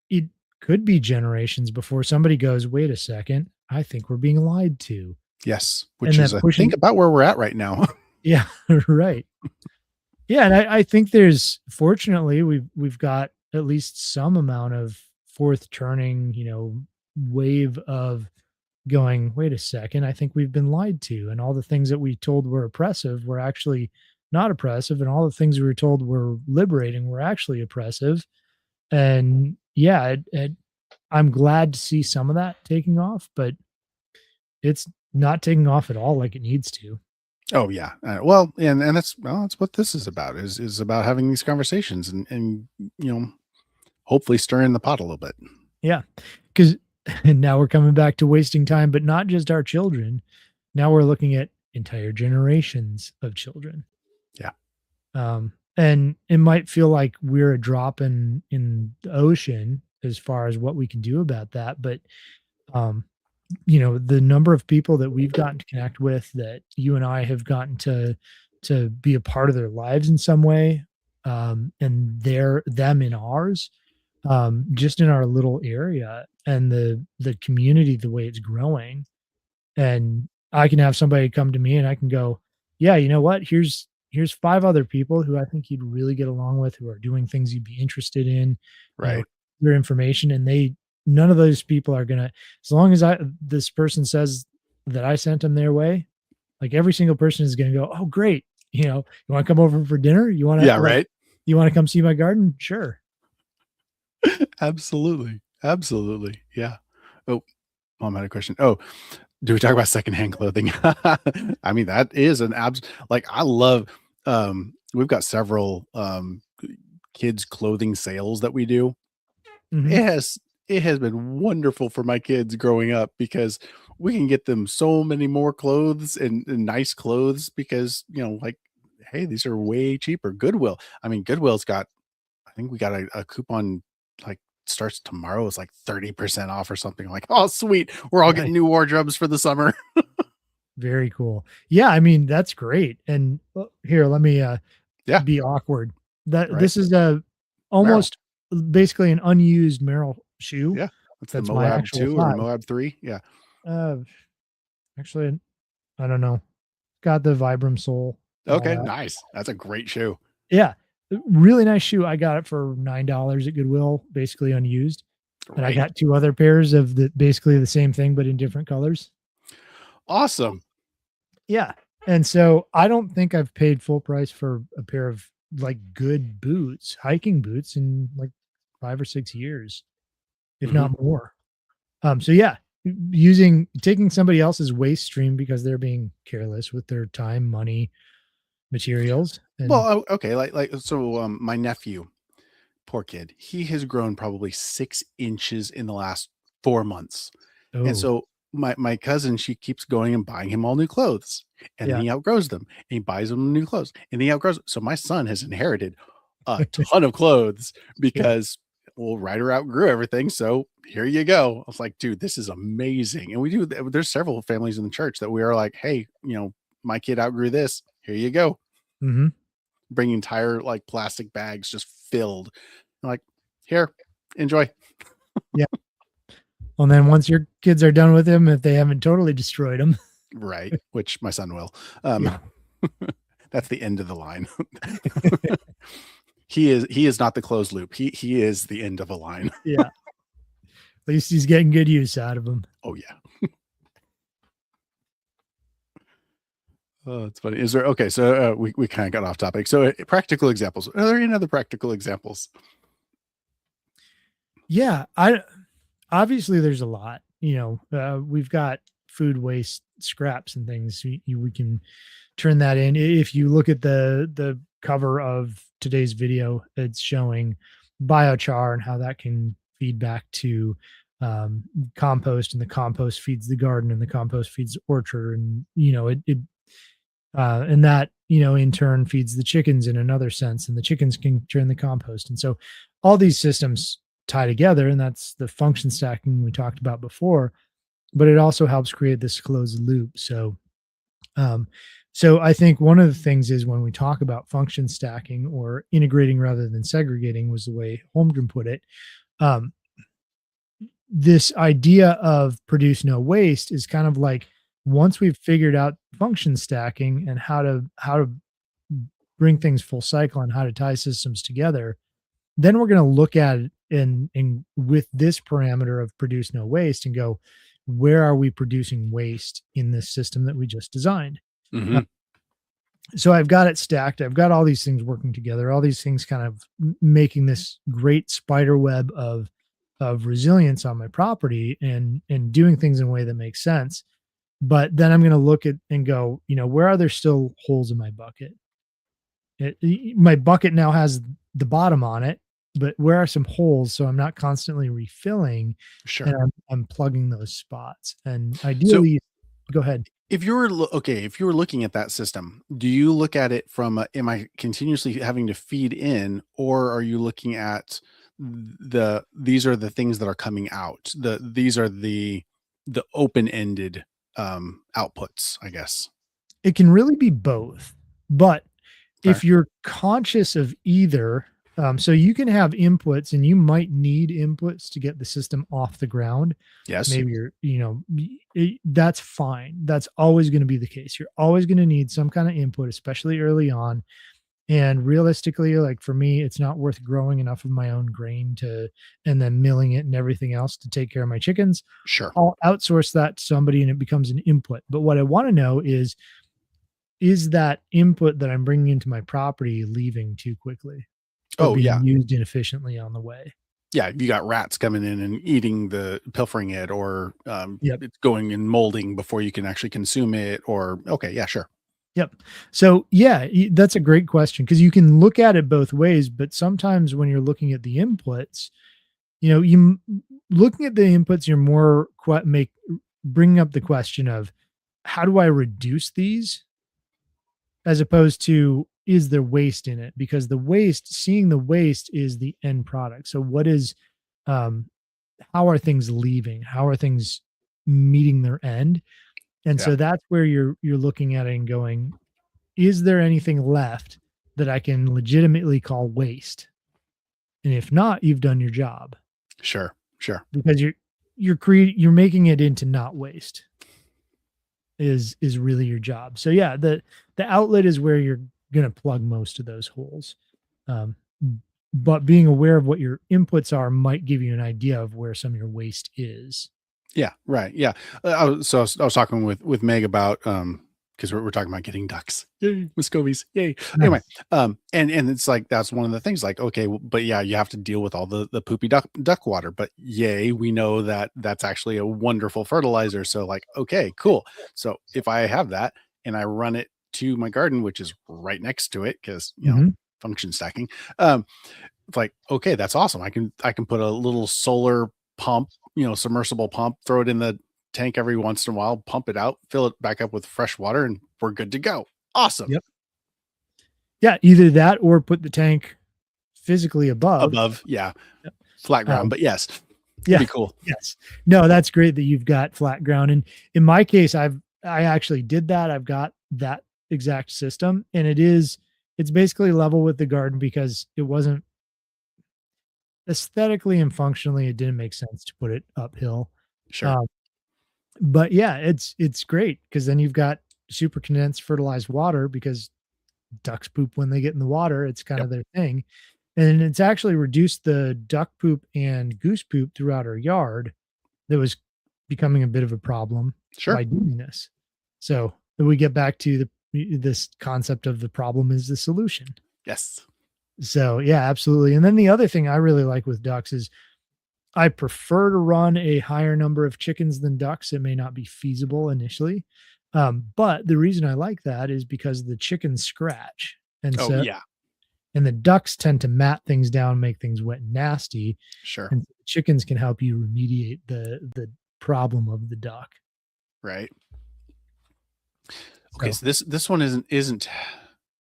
it could be generations before somebody goes, "Wait a second, I think we're being lied to." Yes, which And is that I think pushes. about where we're at right now. Yeah, right. Yeah, and I think there's fortunately, we've got at least some amount of fourth turning, wave of going, "Wait a second, I think we've been lied to, and all the things that we told were oppressive were actually not oppressive, and all the things we were told were liberating were actually oppressive." And yeah, I'm glad to see some of that taking off, but it's not taking off at all like it needs to. Oh yeah. Well, and that's what this is about is about having these conversations and hopefully stirring the pot a little bit. Yeah, because now we're coming back to wasting time, but not just our children. Now we're looking at entire generations of children. Yeah. And it might feel like we're a drop in the ocean as far as what we can do about that, but um, the number of people that we've gotten to connect with, that you and I have gotten to be a part of their lives in some way, and them in ours, just in our little area, and the community, the way it's growing. And I can have somebody come to me and I can go, "Yeah, you know what? Here's 5 other people who I think you'd really get along with, who are doing things you'd be interested in, Right. your information." And none of those people are gonna, as long as this person says that I sent them their way, like, every single person is gonna go, "Oh, great. You wanna come over for dinner? Yeah, right. You wanna come see my garden? Sure." Absolutely. Absolutely. Yeah. Oh, mom had a question. Oh, do we talk about secondhand clothing? I mean, that is an abs like I love we've got several kids clothing sales that we do. Mhm. It has been wonderful for my kids growing up because we can get them so many more clothes and nice clothes because, like, hey, these are way cheaper. Goodwill. I mean, Goodwill's got I think we got a coupon like starts tomorrow. It's like 30% off or something. Like, oh, sweet. We're all Nice. getting new wardrobes for the summer. Very cool. Yeah, I mean, that's great. And, here, let me, Yeah, be awkward. That right. this is a Merrill. almost basically an unused Merrill shoe. Yeah. That's the That's my Moab actual 2 or size. Moab 3. Yeah. Uh, Actually, I don't know. Got the Vibram sole and all Okay, that. nice. That's a great shoe. Yeah, really nice shoe. I got it for $9 at Goodwill, basically unused, and I Great. got 2 other pairs of basically the same thing, but in different colors. Awesome. Yeah, and so I don't think I've paid full price for a pair of, like, good boots, hiking boots, in, like, 5 or 6 years, if Mhm. not more. So yeah, taking somebody else's waste stream because they're being careless with their time, money, materials, and Well, okay, so, my nephew, poor kid, he has grown probably 6 inches in the last 4 months, and oh, so my cousin, she keeps going and buying him all new clothes, and then yeah, he outgrows them, and he buys him new clothes, and he outgrows so my son has inherited a ton of clothes yeah, because, well, Ryder outgrew everything, so here you go. I was like, "Dude, this is amazing," and we do there's several families in the church that we are like, "Hey, my kid outgrew this. Here you go." mhm, Bring entire like plastic bags just filled. I'm like, here, enjoy. yeah. Well, then once your kids are done with him, if they haven't totally destroyed him, Right. Which my son will. yeah, That's the end of the line. He is not the closed loop. He is the end of a line. yeah. At least he's getting good use out of them. Oh yeah. Oh, it's funny. Is there okay? So we kind of got off topic. So practical examples. Are there any other practical examples? Yeah, I obviously there's a lot. we've got food waste scraps and things. We can turn that in. If you look at the cover of today's video, it's showing biochar and how that can feed back to compost, and the compost feeds the garden, and the compost feeds the orchard, and and that in turn feeds the chickens in another sense, and the chickens can turn the compost, and so all these systems tie together, and that's the function stacking we talked about before. But it also helps create this closed loop. Um, so I think one of the things is when we talk about function stacking, or integrating rather than segregating, was the way Holmgren put it. Um, this idea of produce no waste is kind of like, once we've figured out function stacking and how to bring things full cycle and how to tie systems together, then we're going to look at it in with this parameter of produce no waste and go, where are we producing waste in this system that we just designed? Uh, Hmm. so I've got it stacked. I've got all these things working together, all these things kind of making this great spider web of resilience on my property, and doing things in a way that makes sense. But then I'm going to look at and go, where are there still holes in my bucket? My bucket now has the bottom on it, but where are some holes so I'm not constantly refilling, and Sure. I'm plugging those spots. And So ideally, go ahead. if you were if you were looking at that system, do you look at it from am I continuously having to feed in, or are you looking at these are the things that are coming out, these are the open ended outputs, I guess. It can really be both, but Okay. if you're conscious of either, so you can have inputs, and you might need inputs to get the system off the ground. Yes. Maybe that's fine. That's always going to be the case. You're always going to need some kind of input, especially early on. And realistically, like for me, it's not worth growing enough of my own grain and then milling it and everything else to take care of my chickens. Sure. I'll outsource that to somebody, and it becomes an input. But what I want to know is that input that I'm bringing into my property leaving too quickly, or Oh being yeah. used inefficiently on the way? Yeah, you got rats coming in and eating pilfering it, or Yep. it's going and molding before you can actually consume it, or okay, yeah, sure. Yep. So yeah, that's a great question, because you can look at it both ways. But sometimes when you're looking at the inputs, looking at the inputs, you're more bringing up the question of, how do I reduce these, as opposed to, is there waste in it? Because seeing the waste is the end product. So what is, um, how are things leaving? How are things meeting their end? And Yeah, so that's where you're looking at it and going, is there anything left that I can legitimately call waste? And if not, you've done your job, sure, sure. because you're making it into not waste, is really your job. So yeah, the outlet is where you're going to plug most of those holes. Um, but being aware of what your inputs are might give you an idea of where some of your waste is. Yeah, right. Yeah. I was talking with Meg about because we're talking about getting ducks. Yay, Muscovies. Yay. Anyway, Nice. and it's like that's one of the things, like, okay, but yeah, you have to deal with all the poopy duck water. But yay, we know that that's actually a wonderful fertilizer. So like, okay, cool. So if I have that and I run it to my garden, which is right next to it, because Mhm. function stacking, um, it's like, okay, that's awesome. I can put a little solar pump, submersible pump, throw it in the tank every once in a while, pump it out, fill it back up with fresh water, and we're good to go. Awesome. Yep. Yeah, either that or put the tank physically above. Above, yeah, Yep. flat ground, Um, but yes, it'd yeah. be cool. Yes. No, that's great that you've got flat ground. And in my case, I actually did that. I've got that exact system, and it's basically level with the garden, because it wasn't aesthetically and functionally, it didn't make sense to put it uphill. Sure. Um, but yeah, it's great, because then you've got super condensed fertilized water, because ducks poop when they get in the water. It's kind Yep. of their thing. And it's actually reduced the duck poop and goose poop throughout our yard that was becoming a bit of a problem Sure. by doing this. So we get back to this concept of the problem is the solution. Yes. So yeah, absolutely. And then the other thing I really like with ducks is I prefer to run a higher number of chickens than ducks. It may not be feasible initially. But the reason I like that is because the chickens scratch. And Oh, so, yeah, and the ducks tend to mat things down, make things wet and nasty. sure. And so the chickens can help you remediate the problem of the duck. Right. Okay, So, so this one isn't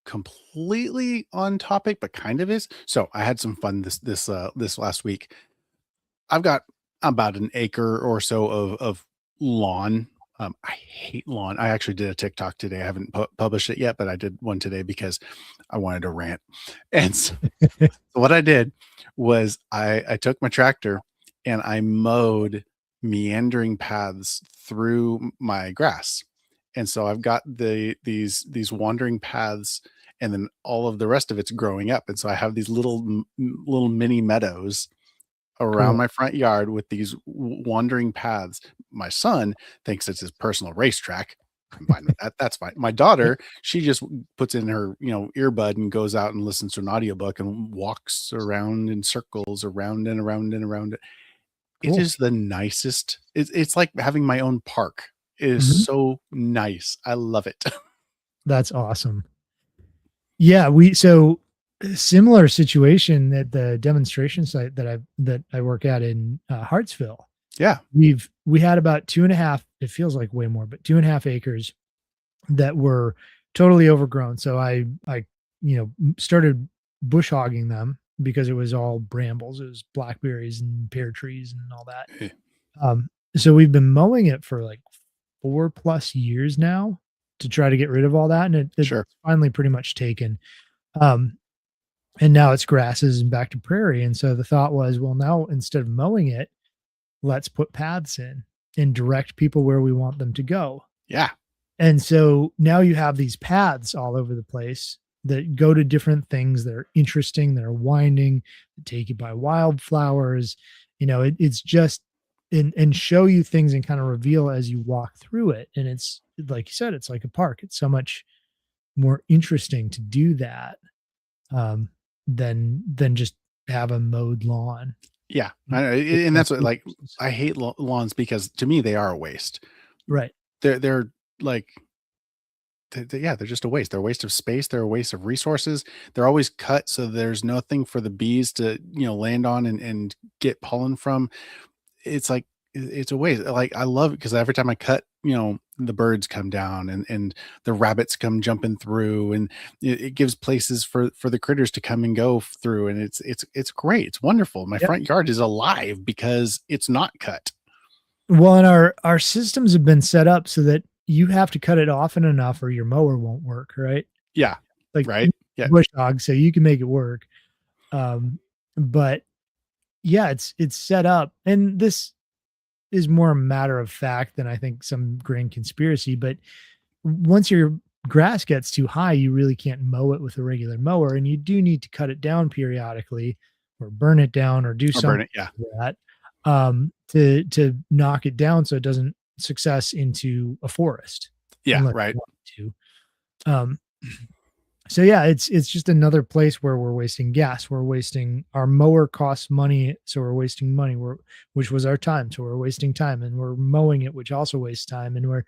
completely on topic, but kind of is. So I had some fun this last week. I've got about an acre or so of lawn. I hate lawn. I actually did a TikTok today. I haven't published it yet, but I did one today because I wanted to rant. And so what I did was I took my tractor and I mowed meandering paths through my grass. And so I've got these wandering paths and then all of the rest of it's growing up. And so I have these little mini meadows around cool. my front yard with these wandering paths. My son thinks it's his personal racetrack. I'm fine with that. That's fine. My daughter, she just puts in her, earbud and goes out and listens to an audiobook and walks around in circles around and around and around it. It Cool. is the nicest. It's like having my own park. It is Mhm. so nice. I love it. That's awesome. Yeah, similar situation at the demonstration site that I work at in Hartsville. Yeah, We had about two and a half, it feels like way more, but 2.5 acres that were totally overgrown. So I started bush hogging them because it was all brambles. It was blackberries and pear trees and all that. eh, So we've been mowing it for like 4+ years now to try to get rid of all that. And it's sure. finally pretty much taken. Um, and now it's grasses and back to prairie. And so the thought was, well, now instead of mowing it, let's put paths in and direct people where we want them to go. Yeah, And so now you have these paths all over the place that go to different things that are interesting, that are winding, that take you by wildflowers. It's just and show you things and kind of reveal as you walk through it. And it's like you said, it's like a park. It's so much more interesting to do that than just have a mowed lawn. yeah. Get And more that's what like resources. I hate lawns because to me they are a waste. Right. They're like yeah, they're just a waste. They're a waste of space. They're a waste of resources. They're always cut so there's nothing for the bees to land on and get pollen from. It's like it's a waste. Like I love it because every time I cut, the birds come down and the rabbits come jumping through, and it gives places for the critters to come and go through, and it's great. It's wonderful. My Yep. front yard is alive because it's not cut. Well, and our systems have been set up so that you have to cut it often enough or your mower won't work, right? Yeah, Like right. Yeah, bush hog, so you can make it work. Um, but yeah, it's set up, and this is more a matter of fact than I think some grand conspiracy. But once your grass gets too high, you really can't mow it with a regular mower, and you do need to cut it down periodically, or burn it down, or do or burn something it. Yeah, like that to knock it down so it doesn't success into a forest yeah, unless right. you want it to. So yeah, it's just another place where we're wasting gas. We're wasting our mower costs money, so we're wasting money. Which was our time, so we're wasting time, and we're mowing it, which also wastes time. And we're,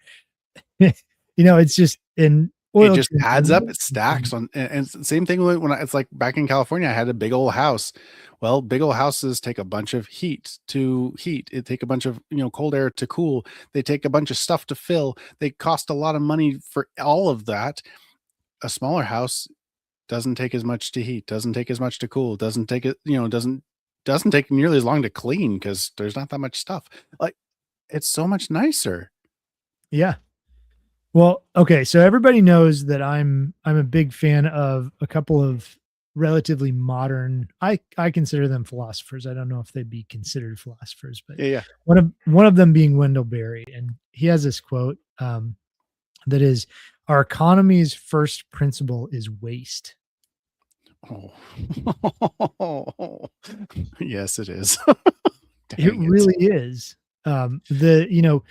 it's just an It oil just change. adds up, it stacks on and it's the same thing when it's like back in California, I had a big old house. Well, big old houses take a bunch of heat to heat. It take a bunch of, cold air to cool. They take a bunch of stuff to fill. They cost a lot of money for all of that. A smaller house doesn't take as much to heat, doesn't take as much to cool, doesn't take it, doesn't take nearly as long to clean because there's not that much stuff. Like it's so much nicer. Yeah. Well, okay, so everybody knows that I'm a big fan of a couple of relatively modern, I consider them philosophers. I don't know if they'd be considered philosophers, but Yeah, yeah. one of them being Wendell Berry, and he has this quote that is, "Our economy's first principle is waste." Oh. Yes, it is. It Dang it. really is. The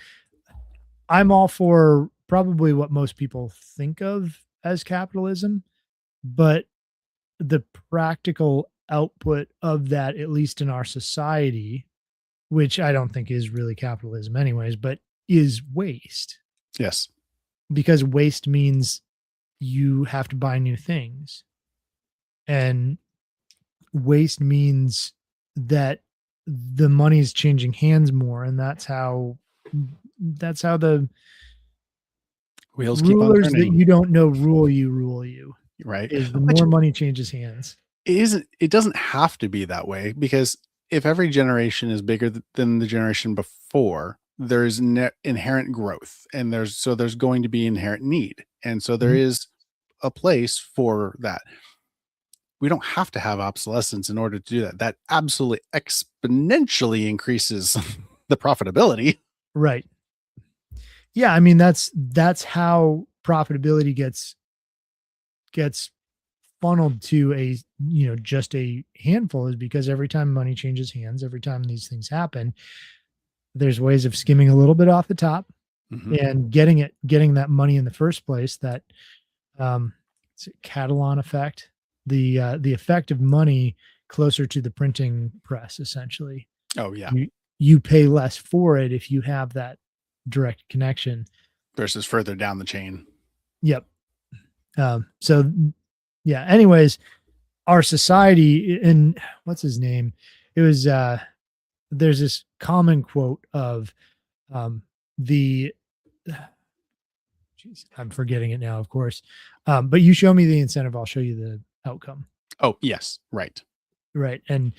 I'm all for probably what most people think of as capitalism, but the practical output of that, at least in our society, which I don't think is really capitalism anyways, but is waste, Yes. because waste means you have to buy new things. And waste means that the money is changing hands more, and that's how the Wheels keep on rulers that turning, you don't know rule you, right? is the Which more money changes hands. it doesn't have to be that way, because if every generation is bigger than the generation before, there's inherent growth, and there's going to be inherent need. And so there Mhm. is a place for that. We don't have to have obsolescence in order to do that. That absolutely exponentially increases the profitability. Right. Yeah, I mean, that's how profitability gets funneled to a, just a handful, is because every time money changes hands, every time these things happen, there's ways of skimming a little bit off the top Mhm. and getting that money in the first place. That um is it Catalan effect, the effect of money closer to the printing press, essentially. Oh, yeah. You pay less for it if you have that direct connection. Versus further down the chain. Yep. So yeah, anyways, our society, and what's his name? It was there's this common quote of um the geez, I'm forgetting it now, of course. But you show me the incentive, I'll show you the outcome. Oh, yes, right. Right. And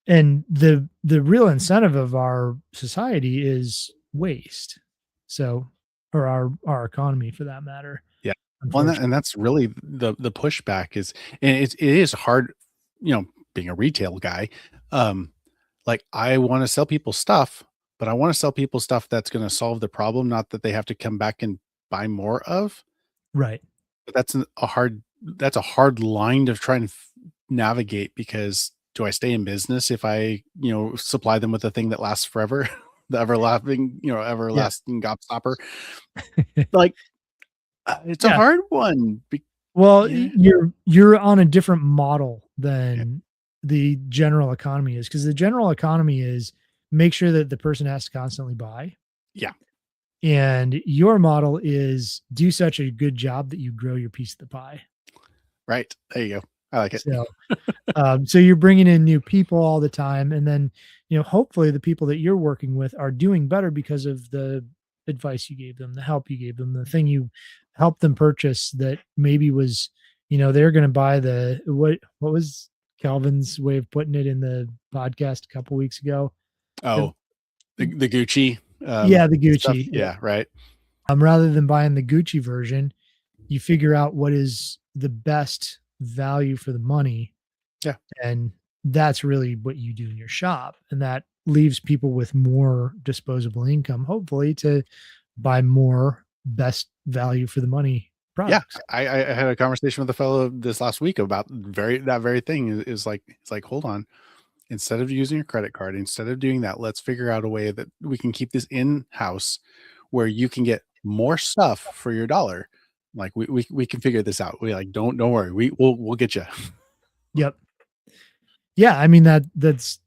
the real incentive of our society is waste. So, or our economy for that matter, Yeah. Well, and unfortunately. that's really the pushback is, and it is hard, being a retail guy. Um, like, I want to sell people stuff, but I want to sell people stuff that's going to solve the problem, not that they have to come back and buy more of. Right. But that's a hard line to try and navigate, because do I stay in business if I, supply them with a thing that lasts forever? The Yeah. everlasting gobstopper. Like, it's a Yeah. hard one. Well, Yeah. you're on a different model Yeah. than the general economy is, because the general economy is make sure that the person has to constantly buy. Yeah. And your model is do such a good job that you grow your piece of the pie. Right. There you go. I like it. So, so you're bringing in new people all the time, and then hopefully the people that you're working with are doing better because of the advice you gave them, the help you gave them, the thing you helped them purchase that maybe was, they're going to buy the what was Calvin's way of putting it in the podcast a couple weeks ago? The, Oh, the Gucci, yeah, the stuff. Gucci. Yeah. Yeah, right. Rather than buying the Gucci version, you figure out what is the best value for the money, Yeah. and that's really what you do in your shop, and that leaves people with more disposable income, hopefully, to buy more best value for the money Yeah. products. I had a conversation with a fellow this last week about that very thing. Is like, it's like, hold on. Instead of using a credit card, instead of doing that, let's figure out a way that we can keep this in house, where you can get more stuff for your dollar. Like, we can figure this out. We like, don't worry. We'll get you. Yep. Yeah, I mean, that's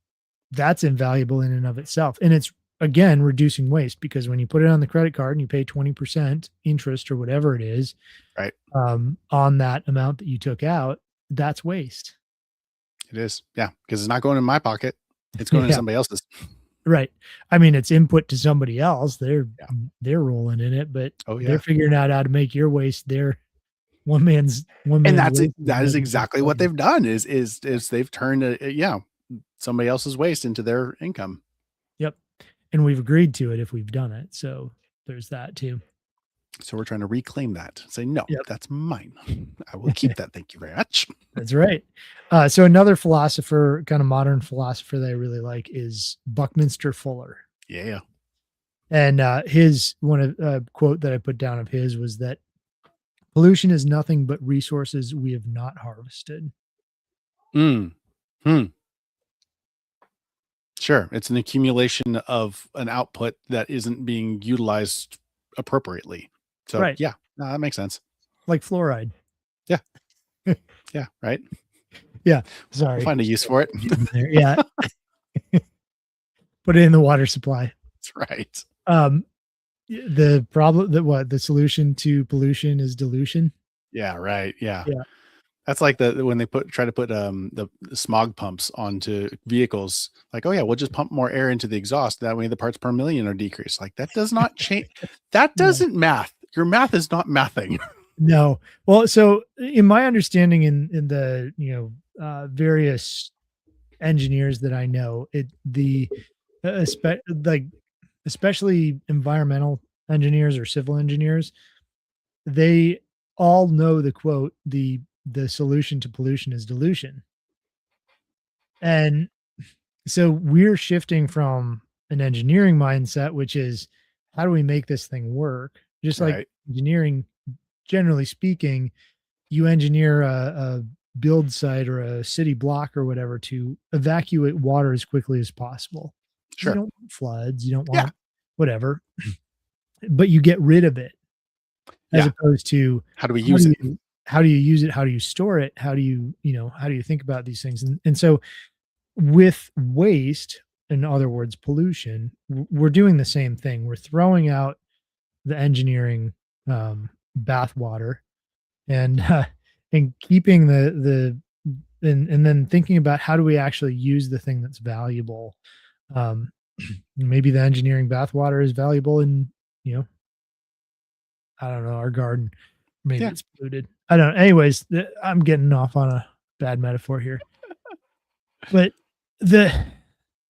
invaluable in and of itself, and it's, again, reducing waste, because when you put it on the credit card and you pay 20% interest or whatever it is, Right. on that amount that you took out, that's waste. It is. Yeah. Because it's not going in my pocket. It's going in Yeah. somebody else's. Right. I mean, it's input to somebody else. Yeah. They're rolling in it, but Oh, they're yeah. figuring out how to make your waste their one And man's waste is that is another man's exactly what pleasure. they've done, is they've turned somebody else's waste into their income. Yep. And we've agreed to it if we've done it. So there's that too. So we're trying to reclaim that. Say, no, Yep. that's mine. I will keep that. Thank you very much. That's right. So another philosopher, kind of modern philosopher that I really like, is Buckminster Fuller. Yeah. And his one of quote that I put down of his was that pollution is nothing but resources we have not harvested. Mm. Hmm. Sure. It's an accumulation of an output that isn't being utilized appropriately. So, Right. yeah, no, that makes sense. Like fluoride. Yeah. Yeah. Right. Yeah. We'll Sorry. find a use for it. There. Yeah. put it in the water supply. That's right. Um, the problem that what the solution to pollution is dilution. Yeah, right. Yeah. Yeah. That's like when they try to put the smog pumps onto vehicles. Like, oh yeah, we'll just pump more air into the exhaust. That way the parts per million are decreased. Like that does not change. That No. doesn't math. Your math is not mathing. No. Well, so in my understanding in the, various engineers that I know, like especially environmental engineers or civil engineers, they all know the quote, the solution to pollution is dilution. And so we're shifting from an engineering mindset, which is how do we make this thing work? Just like Right. engineering, generally speaking, you engineer a build site or a city block or whatever to evacuate water as quickly as possible. You Sure. don't want floods, you don't Yeah. want whatever, but you get rid of it as Yeah. opposed to How do we how use do it? you how do you use it? How do you store it? How do you think about these things? And so with waste, in other words, pollution, we're doing the same thing. We're throwing out the engineering bathwater and and keeping and then thinking about how do we actually use the thing that's valuable. Um, maybe the engineering bathwater is valuable in, you know, I don't know, our garden. Maybe Yeah. it's polluted. I don't know. Anyways, I'm getting off on a bad metaphor here. But the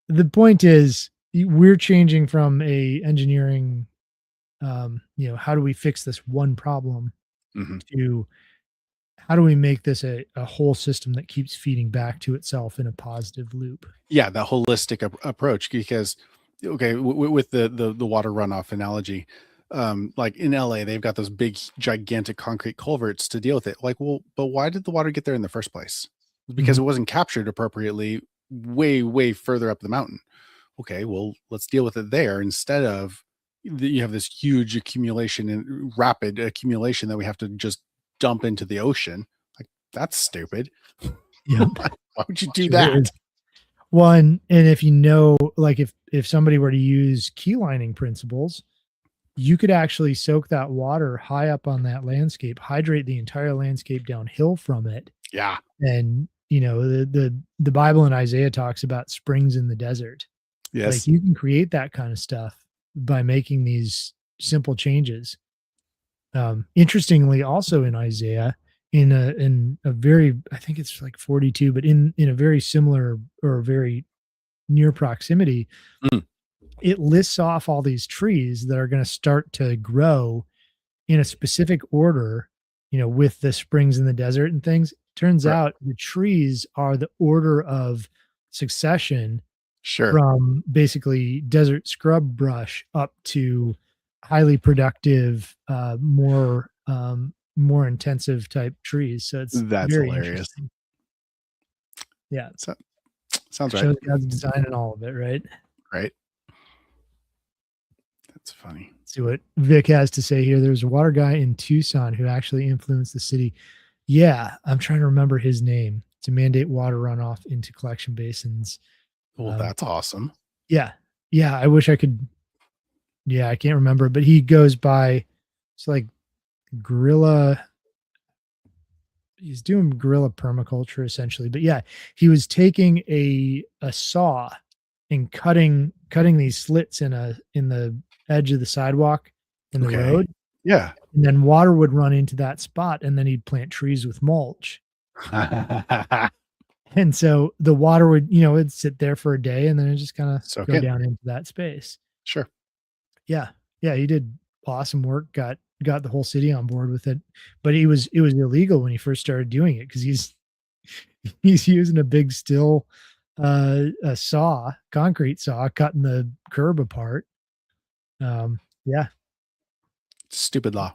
the point is we're changing from a engineering how do we fix this one problem Mhm. to how do we make this a whole system that keeps feeding back to itself in a positive loop? Yeah, the holistic approach because okay, with the water runoff analogy, like in LA, they've got those big, gigantic concrete culverts to deal with it. Like, well, but why did the water get there in the first place? Because Mhm. it wasn't captured appropriately way, way further up the mountain. Okay, well, let's deal with it there instead of you have this huge accumulation and rapid accumulation that we have to just dump into the ocean. Like, that's stupid. Yep. Why would you do Sure that? is. One, and if you know, like if somebody were to use key lining principles, you could actually soak that water high up on that landscape, hydrate the entire landscape downhill from it. Yeah. And, the Bible in Isaiah talks about springs in the desert. Like, Yes. you can create that kind of stuff by making these simple changes. Interestingly, also in Isaiah, in a very I think it's like 42, but in a very similar or very near proximity, Mm, it lists off all these trees that are gonna start to grow in a specific order, with the springs in the desert and things. Turns right. out the trees are the order of succession Sure. from basically desert scrub brush up to highly productive, more intensive type trees. So it's That's very hilarious. interesting. Yeah, So sounds right. shows God's design in all of it, right? Right. That's funny. See what Vic has to say here. There's a water guy in Tucson who actually influenced the city. Yeah, I'm trying to remember his name to mandate water runoff into collection basins. Well, Um, that's awesome. yeah, yeah. I wish I could. Yeah, I can't remember, but he goes by. It's like guerrilla. He's doing guerrilla permaculture essentially. But yeah, he was taking a saw and cutting these slits in the edge of the sidewalk in the Okay. road, Yeah. and then water would run into that spot, and then he'd plant trees with mulch. And so the water would, it'd sit there for a day and then it just kind of Soak go in. down into that space. Sure. Yeah. Yeah, he did awesome work, got the whole city on board with it. But it was illegal when he first started doing it because he's using a big steel a saw, concrete saw, cutting the curb apart. Yeah, Stupid law.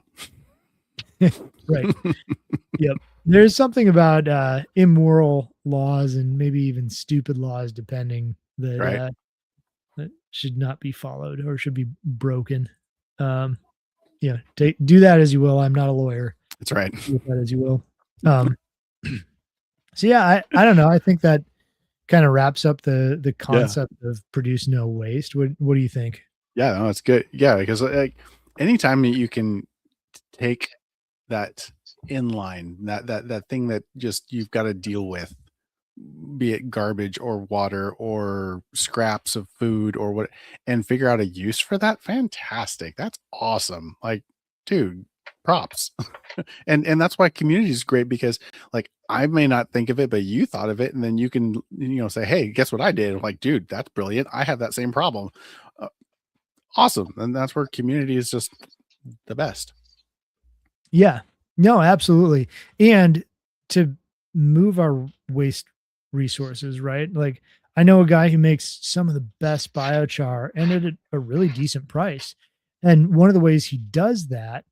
right. Yep. There's something about immoral laws and maybe even stupid laws depending Right. that should not be followed or should be broken. Um, yeah, do that as you will. I'm not a lawyer. That's right. Do with that as you will. Um, so yeah, I don't know. I think that kind of wraps up the Yeah. concept of produce no waste. What do you think? Yeah, no, it's good. Yeah, because, like, anytime that you can take that inline, that thing that just you've gotta deal with, be it garbage or water or scraps of food or what, and figure out a use for that, fantastic. That's awesome. Like, dude, props. And that's why community is great because, like, I may not think of it, but you thought of it, and then you can, say, "Hey, guess what I did?" I'm like, "Dude, that's brilliant. I have that same problem." Uh, awesome. And that's where community is just the best. Yeah. No, absolutely. And to move our waste resources, right? Like I know a guy who makes some of the best biochar and at a really decent price. And one of the ways he does that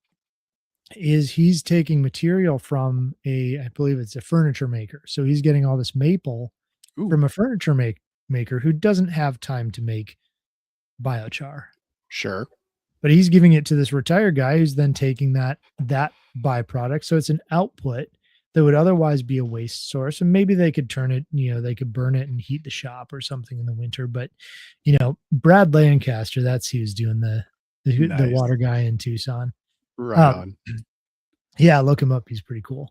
is he's taking material from I believe it's a furniture maker. So he's getting all this maple Ooh, from a maker who doesn't have time to make biochar. sure. But he's giving it to this retired guy who's then taking that byproduct. So it's an output that would otherwise be a waste source. And maybe they could turn it, they could burn it and heat the shop or something in the winter. But Brad Lancaster, that's who's doing the Nice. water guy in Tucson. Right Um, on. yeah, look him up. He's pretty cool.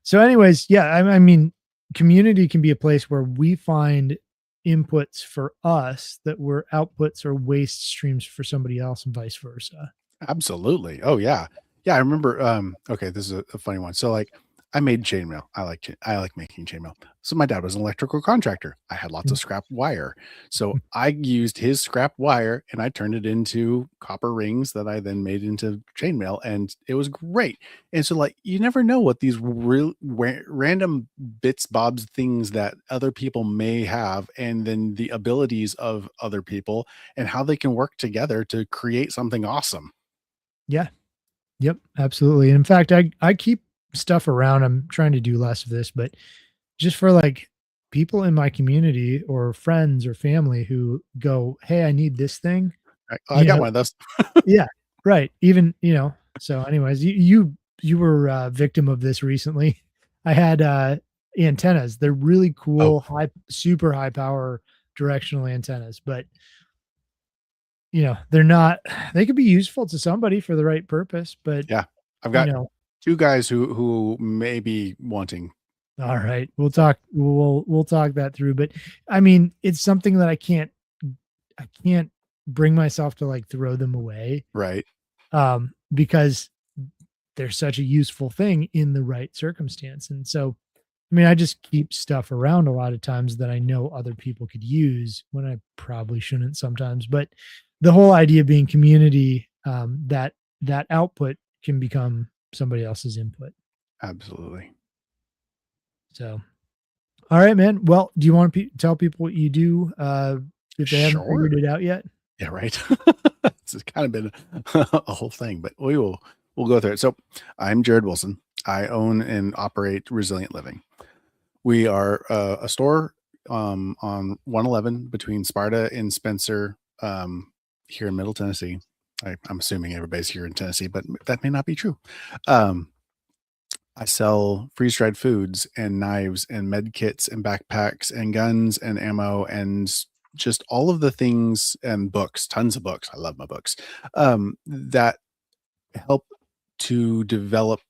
So, anyways, yeah, I mean, community can be a place where we find inputs for us that were outputs or waste streams for somebody else, and vice versa. Absolutely. Oh, yeah. Yeah, I remember, okay, this is a funny one. So, like, I made chainmail. I like making chainmail. So my dad was an electrical contractor. I had lots Mm, of scrap wire. So I used his scrap wire and I turned it into copper rings that I then made into chainmail, and it was great. And so, like, you never know what these random bits, bobs, things that other people may have, and then the abilities of other people and how they can work together to create something awesome. yeah, yep, absolutely. And in fact, I keep stuff around. I'm trying to do less of this, but just for like people in my community or friends or family who go, "Hey, I need this thing," Right. Oh, I you got know, one of those. yeah, right. Even, so anyways, you were a victim of this recently. I had antennas. They're really Oh, cool, super high power directional antennas, but they're not they could be useful to somebody for the right purpose, but yeah. I've you got know, 2 guys who may be wanting. all right, So we'll talk that through. But I mean, it's something that I can't bring myself to like throw them away right. because they're such a useful thing in the right circumstance. And so, I mean, I just keep stuff around a lot of times that I know other people could use when I probably shouldn't sometimes. But the whole idea being community, that output can become somebody else's input. Absolutely. So, all right, man. Well, do you want to tell people what you do if they haven't figured Sure. it out yet? Yeah, right. This has kind of been a whole thing, but we'll go through it. So, I'm Jared Wilson. I own and operate Resilient Living. We are, a store, on 111 between Sparta and Spencer, here in Middle Tennessee. I'm assuming everybody's here in Tennessee, but that may not be true. Um, I sell freeze-dried foods and knives and med kits and backpacks and guns and ammo and just all of the things, and books, tons of books. I love my books. That help to develop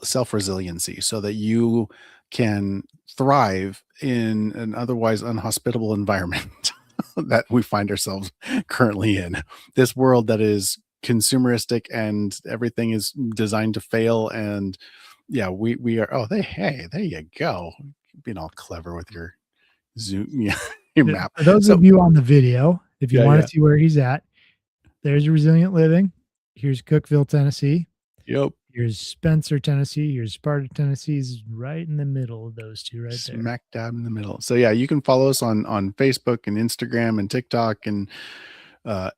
self-resiliency so that you can thrive in an otherwise unhospitable environment that we find ourselves currently in. This world that is consumeristic and everything is designed to fail. And yeah, we are, oh, hey, there you go. Being all clever with your Zoom, yeah, your Yeah, map. for those So of you on the video, if you yeah, want yeah. to see where he's at, there's Resilient Living. Here's Cookeville, Tennessee. Yep. Here's Spencer, Tennessee. Here's Sparta, Tennessee. Is right in the middle of those two right there. Smack dab in the middle. So yeah, you can follow us on Facebook and Instagram and TikTok and uh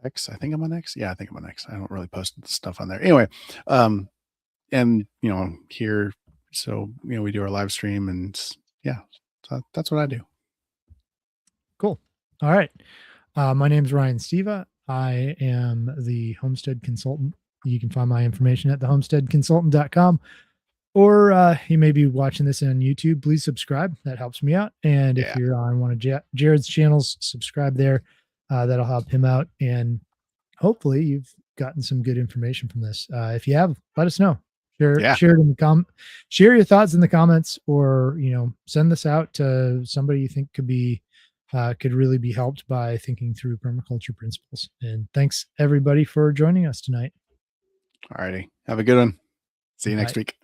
X. I think I'm on X. Yeah, I think I'm on X. I don't really post stuff on there. Anyway, um and here, so we do our live stream, and yeah, so that's what I do. Cool. All right. My name is Ryan Steva. I am the homestead consultant. You can find my information at thehomesteadconsultant.com, or you may be watching this on YouTube, please subscribe. That helps me out. And if Yeah. you're on one of Jared's channels, subscribe there. That'll help him out. And hopefully you've gotten some good information from this. If you have, let us know. Share it in the share your thoughts in the comments, or send this out to somebody you think could really be helped by thinking through permaculture principles. And thanks everybody for joining us tonight. All righty. Have a good one. See you Bye. next week.